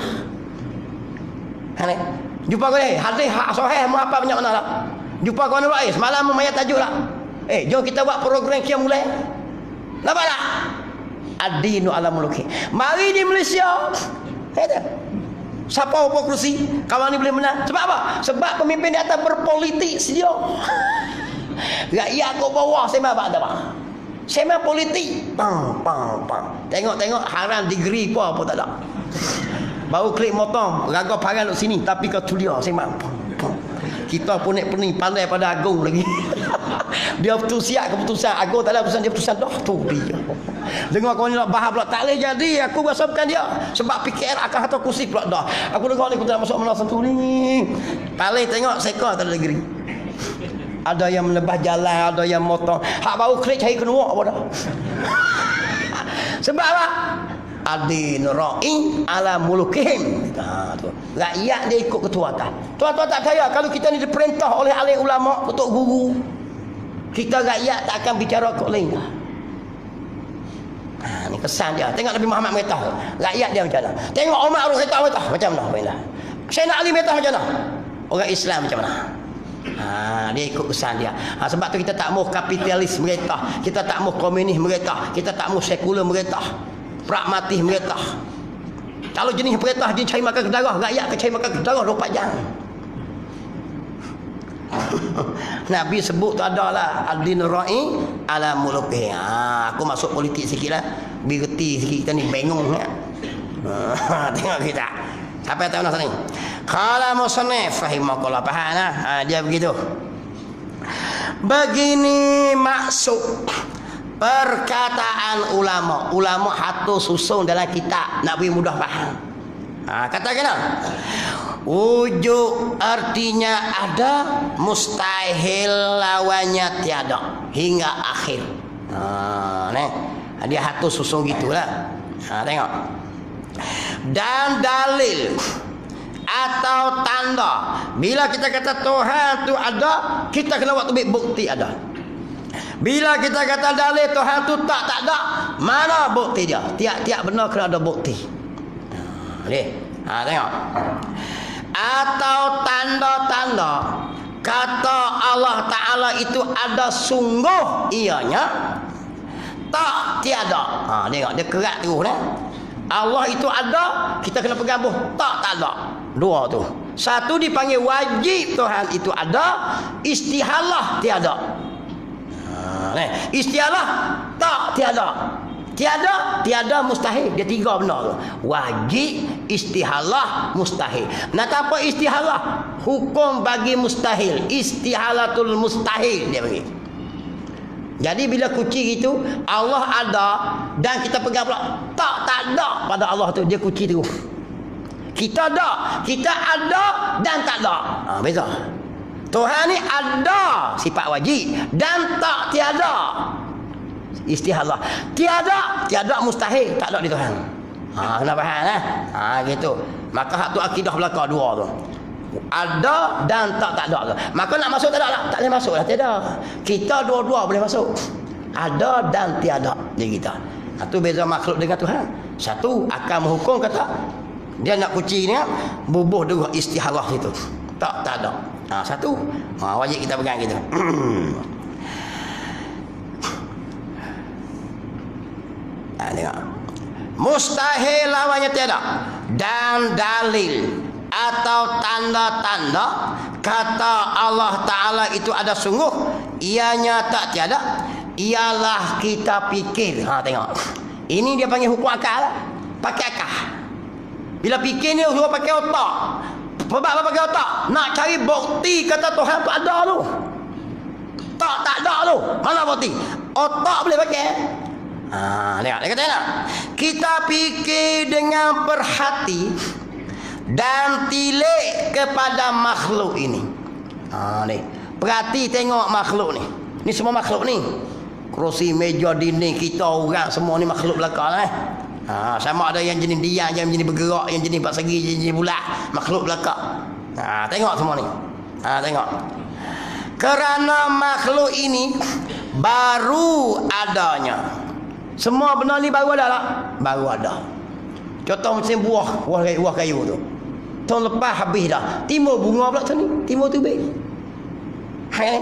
Jumpa kau ni, hadis hak sahih mu hafal banyak mana lah. Jumpa kau ni semalam mu mayat tajuk lah. Jom kita buat program kia mulai. Nampak tak? Ad-dinu ala muluki. Mari di Malaysia. Siapa apa kerusi? Kawan ni boleh menang. Sebab apa? Sebab pemimpin di atas berpolitik sedia. Rakyat kat bawah saya apa tak apa. Saya politik. Tengok haram degree apa tak ada. Baru klik motong, raga parang duk sini tapi kau tulia saya kita pun pening pandai pada agung lagi. Dia siap keputusan agung tak ada keputusan dia keputusan dah tu dia. Dengar kau ni nak bahas pula tak boleh jadi aku rasa bukan dia sebab PKR akan hantar kursi pula dah. Aku dengar ni aku tak masuk menasan tu ni. Paling tengok seka tak ada negeri. Ada yang melebah jalan, ada yang motong. Hak baru klik cari kenuak apa dah. Sebab apa? Adin ra'i ala mulukihim. Tu. Rakyat dia ikut ketua atas. Tuan-tuan tak percaya kalau kita ni diperintah oleh alim ulama, ketua guru, kita rakyat tak akan bicara kok lain dah. Ni kesan dia. Tengok Nabi Muhammad merintah. Rakyat dia macam mana? Tengok Umar merintah macam mana? Sayyidina Ali merintah macam mana? Orang Islam macam mana? Dia ikut kesan dia. Sebab tu kita tak mahu kapitalis merintah, kita tak mahu komunis merintah, kita tak mahu sekular merintah, pragmatis merintah. Kalau jenis perintah dia cari makan ke darah, rakyat akan cari makan ke darah 24 jam. Nabi sebut tu adalah ad-din ra'i ala muluki. Aku masuk politik sikit lah, birti sikit, kita ni bengong ya. Tengok kita sampai tahu nak sini. Qala musannif rahimahullah, faham lah. Dia begitu. Begini maksud perkataan ulama. Ulama hatu susun dalam kitab nak beri mudah faham. Katakan wujud artinya ada, mustahil lawannya tiada hingga akhir. Dia hatu susun gitulah. Tengok. Dan dalil atau tanda. Bila kita kata Tuhan tu ada, kita kena buat bukti ada. Bila kita kata dalil Tuhan tu tak ada, mana bukti dia? Tiap-tiap benda kena ada bukti. Tengok. Atau tanda-tanda kata Allah Ta'ala itu ada sungguh ianya, tak tiada. Tengok dia kerat terus dah. Allah itu ada, kita kena pegang buh, tak ada. Dua tu. Satu dipanggil wajib Tuhan itu ada, istihalah tiada. Istihalah tak tiada. Tiada mustahil. Dia tiga benda tu. Wajib, istihalah, mustahil. Nak apa istihalah? Hukum bagi mustahil. Istihalatul mustahil dia panggil. Jadi bila kunci itu Allah ada dan kita pegang pula tak ada pada Allah tu, dia kunci terus. Kita ada dan tak ada. Beza. Tuhan ni ada sifat wajib dan tak tiada. Istihalah. Tiada mustahil, tak ada di Tuhan. Kena faham gitu. Maka hak tu akidah belaka dua tu. Ada dan tak ada tu. Maka nak masuk tak ada, tak boleh masuk lah, tiada. Kita dua-dua boleh masuk. Ada dan tiada di kita. Itu beza makhluk dengan Tuhan. Satu akan menghukum kata dia nak kunci ni bubuh dulu istihalah itu. Tak ada. Satu wajib kita pegang gitu. Tengok. Mustahil lawannya tiada. Dan dalil atau tanda-tanda kata Allah Ta'ala itu ada sungguh, ianya tak tiada, ialah kita fikir. Tengok. Ini dia panggil hukum akal. Pakai akal. Bila fikir ni suruh pakai otak. Sebab apa pakai otak? Nak cari bukti kata Tuhan tu ada tu. Tak ada tu. Mana bukti? Otak boleh pakai. Tengok. Dia kata nak. Kita fikir dengan berhati dan tilik kepada makhluk ini. Ni. Perhati tengok makhluk ni. Ni semua makhluk ni. Kerusi, meja, dinding, kita orang semua ni makhluk belakang sama ada yang jenis diam, yang jenis bergerak, yang jenis persegi, yang jenis bulat, makhluk belakang. Tengok semua ni. Tengok. Kerana makhluk ini baru adanya. Semua benda ni baru ada tak? Baru ada. Contoh macam buah kayu tu. Tahun lepas habis dah. Timbul bunga pula tu ni. Timbul tubik. Hai ni.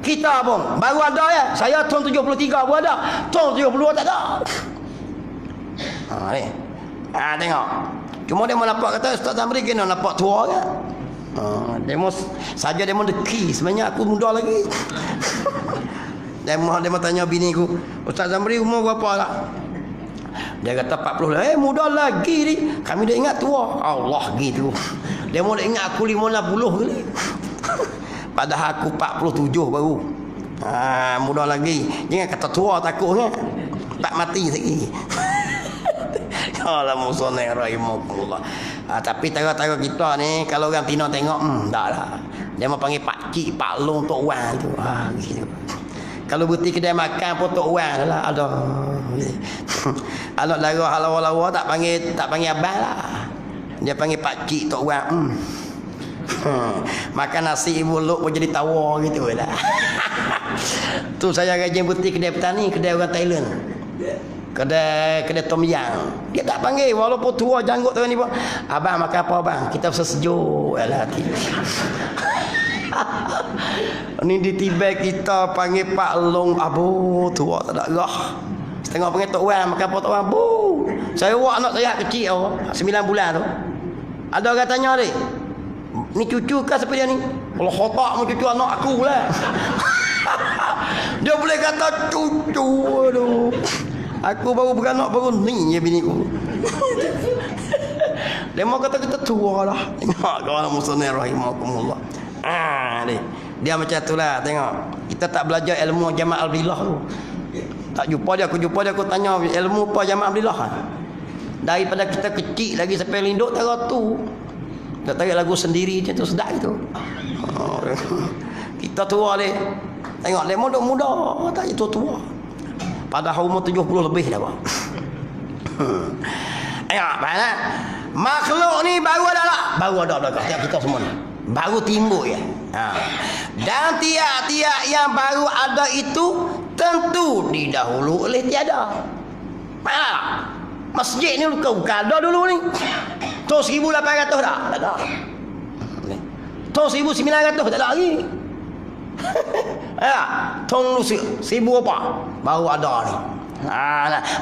Kita pun baru ada ya. Saya tahun 73 baru ada. Tahun 72 tak ada. Ni. Tengok. Cuma dia mau nampak kata Ustaz Zamri kena nampak tua kan. Demo saja demo deki. Sebenarnya aku muda lagi. Dia mau tanya bini aku, Ustaz Zamri umur berapa lah? Dia kata 40 lah. Muda lagi ni. Kami dah ingat tua. Allah gitu. Dia mau ingat aku 50 kali. Padahal aku 47 baru. Muda lagi. Jangan kata tua takutnya. Tak mati lagi. Allah musonai rahimahullah. Tapi tengok-tengok kita ni, kalau orang Tino tengok, tak lah. Dia mau panggil pak cik, pak long, tok wan tu. Gitu. Kalau berhenti kedai makan pun tok wan lah. Anak lara halawa-lawa tak panggil abang lah. Dia panggil pak cik, tok wan. Makan nasi mulut pun jadi tawa gitu lah. Tu saya rajin berhenti kedai petani, kedai orang Thailand. Kedai tom yam. Dia tak panggil walaupun tua janggut tu ni pun. Abang makan apa abang? Kita sejuk lah hati. Ni di Tibet kita panggil Pak Long abu tua tak ada gah. Setengah panggil tok wan makan apa tok wan bu. Saya buat anak saya kecil 9 bulan tu. Ada orang tanya dia. Ni cucu kah siapa dia ni? Kalau khotak mau cucu anak aku lah. Dia boleh kata cucu aduh. Aku baru beranak baru ni ya bini ku. Dia mau kata kita tua lah. Tengok kawan muslimin rahimakumullah. Dia macam itulah tengok. Kita tak belajar ilmu Jama' Al-Billah tu. Tak jumpa dia, aku tanya ilmu apa Jama' Al-Billah. Daripada kita kecil lagi sampai linduk tahu tu. Tak tarik lagu sendiri je tu sedap gitu. Kita tua dia. Tengok dia muda, tak tua. Padahal umur 70 lebih dah, Pak. Tengok, mana? Makhluk ni baru ada tak? Baru ada dekat kita semua ni. Baru timbul ya. Dan tiap-tiap yang baru ada itu tentu didahulu oleh tiada. Mana? Masjid ni bukan ada dulu ni. Tahun 1800 dah. Tak ada. Tahun 1900 tak ada lagi. Tahun 1000 apa? Baru ada ni.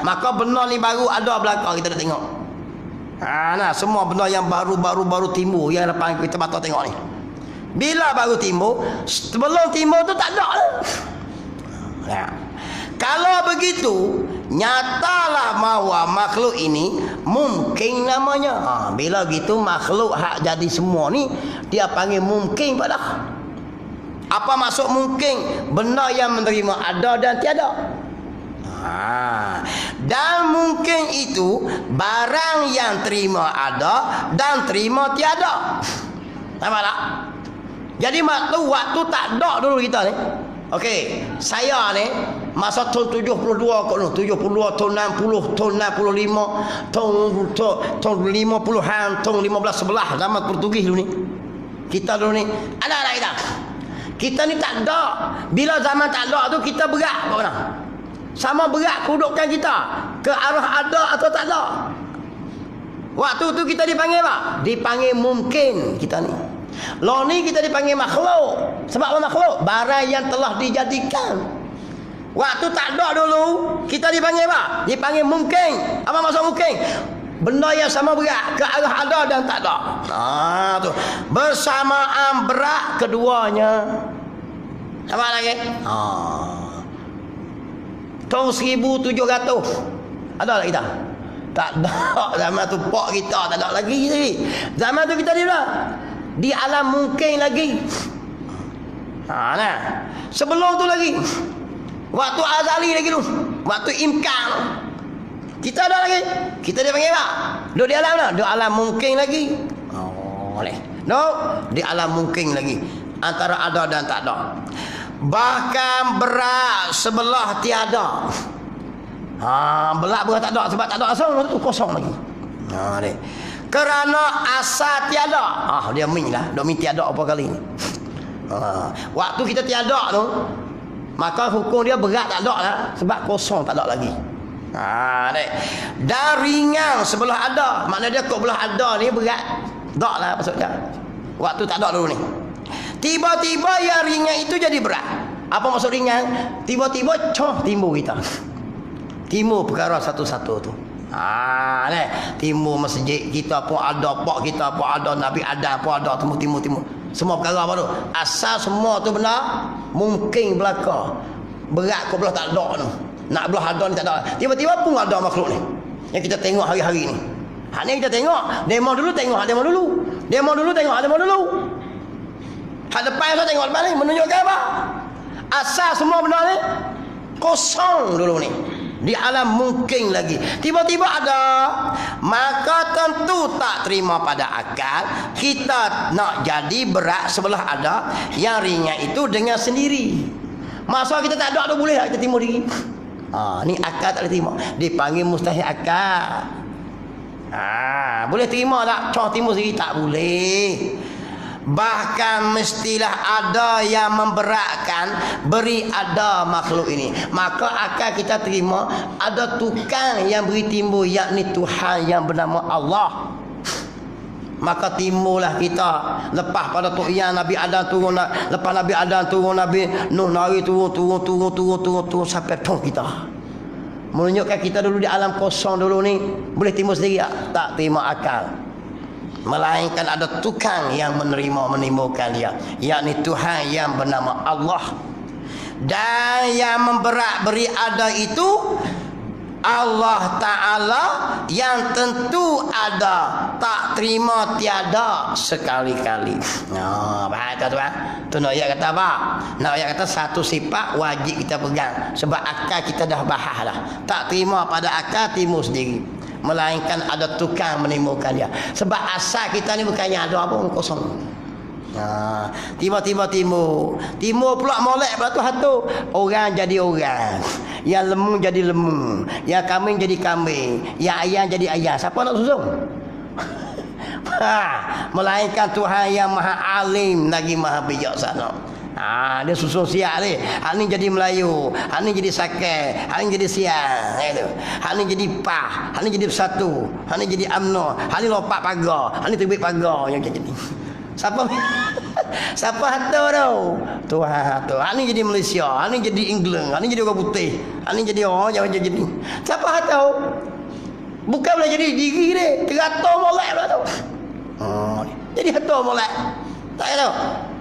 Maka benda ni baru ada belakang kita dah tengok. Semua benda yang baru timbul yang depan kita mata tengok ni. Bila baru timbul, sebelum timbul tu tak ada. Kalau begitu, nyatalah bahawa makhluk ini mungkin namanya. Bila gitu makhluk hak jadi semua ni dia panggil mungkin pada. Apa maksud mungkin? Benda yang menerima ada dan tiada. Dan mungkin itu barang yang terima ada dan terima tiada. Nampak tak? Jadi waktu tak ada dulu kita ni. Okey, saya ni masa tahun 72 kot tu, 72 tahun 60 tahun 65 tahun 50-an tahun 15-11 zaman Portugis dulu ni. Kita dulu ni anak-anak kita ni tak ada. Bila zaman tak ada tu kita berat kat mana? Sama berat kedudukan kita ke arah ada atau tak ada. Waktu tu kita dipanggil apa? Dipanggil mungkin kita ni. Lo ni kita dipanggil makhluk. Sebab apa makhluk? Barang yang telah dijadikan. Waktu tak ada dulu kita dipanggil apa? Dipanggil mungkin. Apa maksud mungkin? Benda yang sama berat ke arah ada dan tak ada. Tu bersamaan berat keduanya. Apa lagi? tahun 1700 ada tak kita? Tak ada. Zaman tu pak kita tak ada lagi. Zaman tu kita di alam mungkin lagi. Nah. Sebelum tu lagi. Waktu azali lagi tu. Waktu imkan. Kita ada lagi. Kita dia panggil apa? Duduk di alam dah. Di alam mungkin lagi. Boleh. No, di alam mungkin lagi. Antara ada dan tak ada. Bahkan berat sebelah tiada. Berat tak ada sebab tak ada asal tu kosong lagi. Ni. Kerana asa tiada. Dia min lah. Dia min tiada apa kali ni. Waktu kita tiada tu, maka hukum dia berat tak ada lah sebab kosong tak ada lagi. Ni. Dan ringan sebelah ada. Maknanya dia kok belah ada ni berat. Tak lah maksudnya. Waktu tak ada dulu ni. Tiba-tiba yang ringan itu jadi berat. Apa maksud ringan? Tiba-tiba timbul kita. Timbul perkara satu-satu tu. Ni. Timbul masjid kita pun ada, pak kita pun ada, Nabi Adam pun ada, timbul. Semua perkara apa tu? Asal semua tu benar mungkin belaka. Berat kau belah tak ada tu. Nak belah ada ni tak ada. Tiba-tiba pun ada makhluk ni. Yang kita tengok hari-hari ni. Ni kita tengok. Demo dulu tengok demo dulu. Demo dulu tengok demo dulu. Hak depan saya tengok depan ni menunjukkan apa? Asal semua benda ni kosong dulu ni. Di alam mungkin lagi. Tiba-tiba ada, maka tentu tak terima pada akal. Kita nak jadi berat sebelah ada, yang ringan itu dengan sendiri. Masa kita tak ada tu boleh tak kita timur diri? Ni akal tak boleh terima. Dipanggil mustahil akal. Boleh terima tak? Contoh timur sendiri tak boleh. Bahkan mestilah ada yang memberatkan beri ada makhluk ini. Maka akan kita terima ada tukang yang beri timbul, yakni Tuhan yang bernama Allah. Maka timbullah kita lepas pada tu'yan Nabi Adam turun, lepas Nabi Adam turun Nabi Nuh nari turun sampai tong kita. Menunjukkan kita dulu di alam kosong dulu ni boleh timbul sendiri tak terima akal. Melainkan ada tukang yang menimbulkan dia, yakni Tuhan yang bernama Allah. Dan yang memberat beri ada itu Allah Ta'ala, yang tentu ada, tak terima tiada sekali-kali. Baik tuan. Tu nak ayat kata apa? Nak ayat kata satu sifat wajib kita pegang. Sebab akal kita dah bahas dah. Tak terima pada akal timbul sendiri. Melainkan ada tukang menimbulkan dia. Sebab asal kita ni bukannya ada apa kosong. Tiba-tiba timbul pula molek pula tu hatu. Orang jadi orang, yang lemu jadi lemu, yang kambing jadi kambing, yang ayam jadi ayam. Siapa nak susung? Melainkan Tuhan yang maha alim lagi maha bijaksana. Dia susun siap ni. Hak ni jadi Melayu, hak ni jadi Sakeh, hak ni jadi Siang, gitu. Hak ni jadi Pah, hak ni jadi Bersatu, hak ni jadi UMNO, hak ni lompat pagar, hak ni terbit pagar yang jadi. Siapa hatu tu? Tuhan hatu. Hak ni jadi Malaysia, hak ni jadi England, hak ni jadi orang putih, hak ni jadi orang Jawa jadi. Siapa hatu? Bukan boleh jadi diri dia, teratur molek pula tu. Jadi hatu molek. Tak tahu.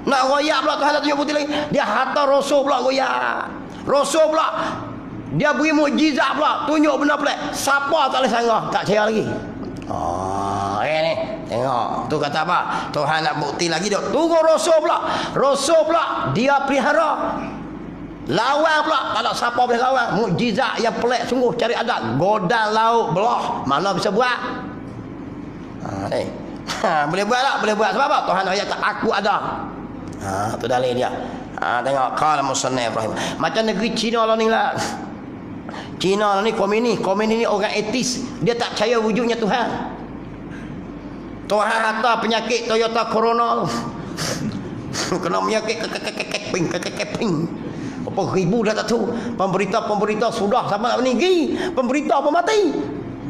Nak royak pula Tuhan tak tunjuk putih lagi. Dia hantar Rasul pula royak. Rasul pula dia beri mukjizat pula, tunjuk benda pelik. Siapa tak boleh sanggah, tak percaya lagi. Ni tengok. Tu kata apa? Tuhan nak bukti lagi dia. Tunggu Rasul pula. Rasul pula dia pelihara. Lawan pula tak ada siapa boleh lawan. Mukjizat yang pelik sungguh cari adat. Godang laut belah. Mana bisa buat? Ni. Boleh buat tak? Boleh buat sebab apa? Tuhan ayat aku ada. Tu dalil dia. Tengok qala musannif Ibrahim. Macam negeri Cina lah ni lah. Cina lah ni komunis ni orang etis. Dia tak percaya wujudnya Tuhan. Tuhan hantar penyakit Toyota Corona. Kena penyakit kekeping. Berapa ribu dah tak tahu. Pemberita sudah sama nak meninggi. Pemberita apa mati.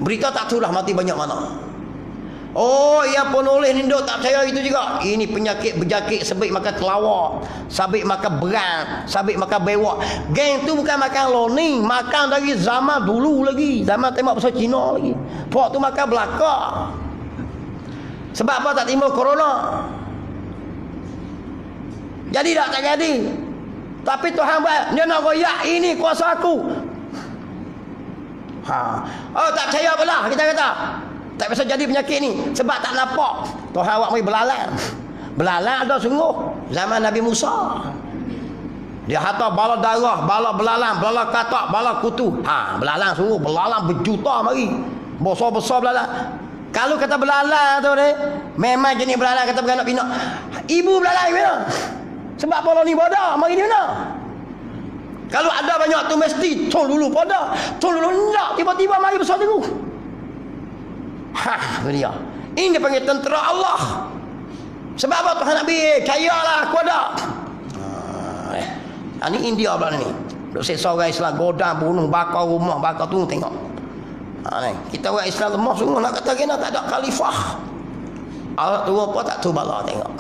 Berita tak tahu dah mati banyak mana. Yang penulis ni tak percaya itu juga. Ini penyakit berjakit, sabit makan kelawar, sabit makan berang, sabit makan bewak. Geng tu bukan makan loni, makan dari zaman dulu lagi. Zaman tembak pasal Cina lagi. Pok tu makan belakang. Sebab apa tak timbul corona? Jadi tak jadi. Tapi Tuhan buat, dia nak royak ini kuasa aku. Oh tak percaya pula kita kata. Tak bisa jadi penyakit ni sebab tak nampak. Tuhan awak mai belalang. Belalang ada sungguh zaman Nabi Musa. Dia hantar bala darah, bala belalang, bala katak, bala kutu. Belalang sungguh, belalang berjuta mari. Besar-besar belalang. Kalau kata belalang tu ni, memang jenis belalang kata beranak pinak. Ibu belalang ni mana? Sebab bala ni bodoh, mari ni mana? Kalau ada banyak tu mesti tol dulu pada. Tol dulu nak tiba-tiba mari besar tu. Dia. Ini panggil tentera Allah. Sebab apa Tuhan Nabi? Cayalah aku ada. Ini India pula ni. Duk seksa orang Islam godang bunuh bakar rumah bakar tu tengok. Kita orang Islam lemah sungguh nak kata kena tak ada khalifah. Allah tu apa tak tu bala tengok.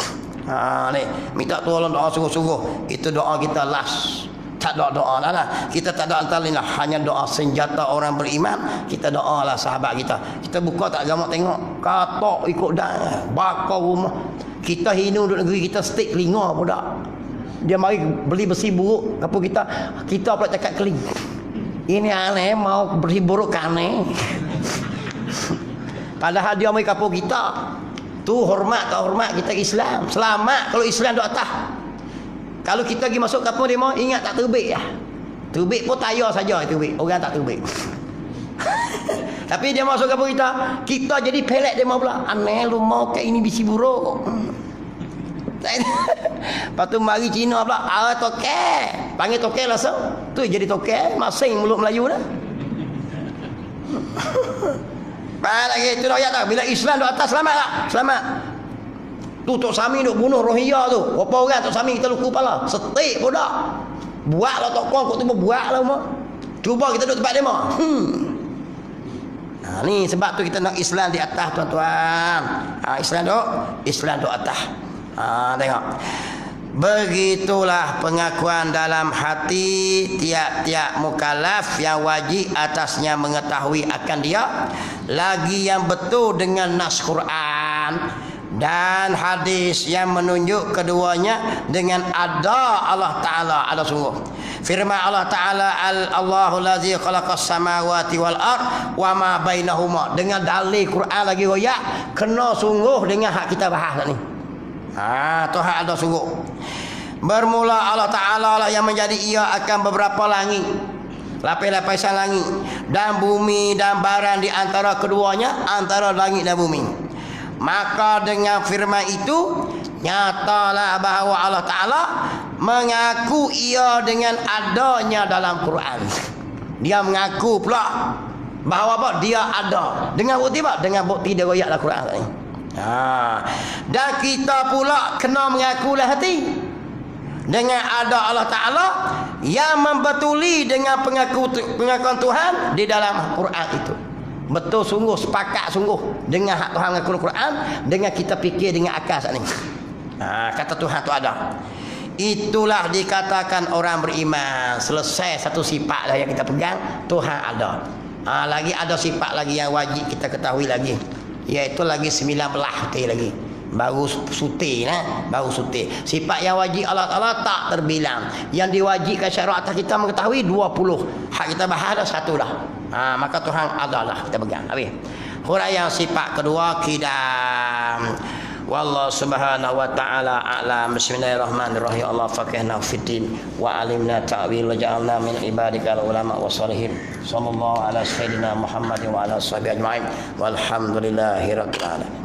Ni minta tolong doa sungguh-sungguh. Itu doa kita last. Tak ada doa lah. Kita tak ada antarin lah. Hanya doa senjata orang beriman. Kita doa lah sahabat kita. Kita buka tak agama tengok. Katok ikut dah. Bakar rumah. Kita hina duduk negeri kita stik telinga pun tak. Dia mari beli besi buruk. Apa kita? Kita pula cakap keling. Ini aneh mau beli buruk kan aneh. Padahal dia mari kapur kita. Tu hormat tak hormat kita Islam. Selamat kalau Islam duk atas. Kalau kita pergi masuk kapur dia mau ingat tak terbit ya. Terbit pun tayar saja terbit. Orang tak terbit. Tapi dia masuk kapur kita jadi pelet dia mau pula. Aneh lu mau kat ini bisi buruk. Lepas tu mari Cina pula. Tokek. Panggil tokek langsung. Tu jadi tokek. Masing mulut Melayu dah. Baik lagi. Itu dah ayat tak. Bila Islam duk atas selamat tak? Selamat. Tu Tok Sami duk bunuh Rohingya tu. Berapa orang Tok Sami kita luku kepala. Setik pun dah. Buatlah Tok Kong kau tu pun buatlah rumah. Cuba kita duduk tempat dia mah. Ni sebab tu kita nak Islam di atas tuan-tuan. Islam duk atas. Tengok. Begitulah pengakuan dalam hati tiap-tiap mukallaf yang wajib atasnya mengetahui akan dia. Lagi yang betul dengan nas Quran dan hadis yang menunjuk keduanya dengan ada Allah Ta'ala. Ada sungguh firman Allah Ta'ala Allahu lazi khalaqas samawati wal ard wa ma bainahuma. Dengan dalil Quran lagi royak kena sungguh dengan hak kita bahas ni. Tuhan ada sungguh. Bermula Allah Ta'ala lah yang menjadi ia akan beberapa langit, lapis-lapisan langit dan bumi dan barang di antara keduanya, antara langit dan bumi. Maka dengan firman itu nyatalah bahawa Allah Ta'ala mengaku ia dengan adanya dalam Quran. Dia mengaku pula bahawa apa? Dia ada. Dengan bukti apa? Dengan bukti dia royak dalam Quran ni. Dan kita pula kena mengakulah hati dengan ada Allah Ta'ala yang membetuli dengan pengakuan Tuhan di dalam Quran itu. Betul sungguh, sepakat sungguh dengan hak Tuhan mengaku Quran, dengan kita fikir dengan akal saat ni. Kata Tuhan tu ada. Itulah dikatakan orang beriman. Selesai satu sifat dah yang kita pegang, Tuhan ada. Lagi ada sifat lagi yang wajib kita ketahui lagi, iaitu lagi 19 lagi. Baru suti baru suti. Sifat yang wajib Allah Ta'ala tak terbilang. Yang diwajibkan syarat atas kita mengetahui 20. Hak kita bahas dah satu dah. Maka Tuhan adalah kita pegang. Habis. Huraian sifat kedua kidam. Wallahu subhanahu wa ta'ala a'lam. Bismillahirrahmanirrahim. Allah faqihna fiddin wa alimna ta'wil wa ja'alna min ibadikal ulama wa salihin. Sallallahu ala sayyidina Muhammadin wa ala sahbihi ajma'in. Walhamdulillahi rabbil alamin.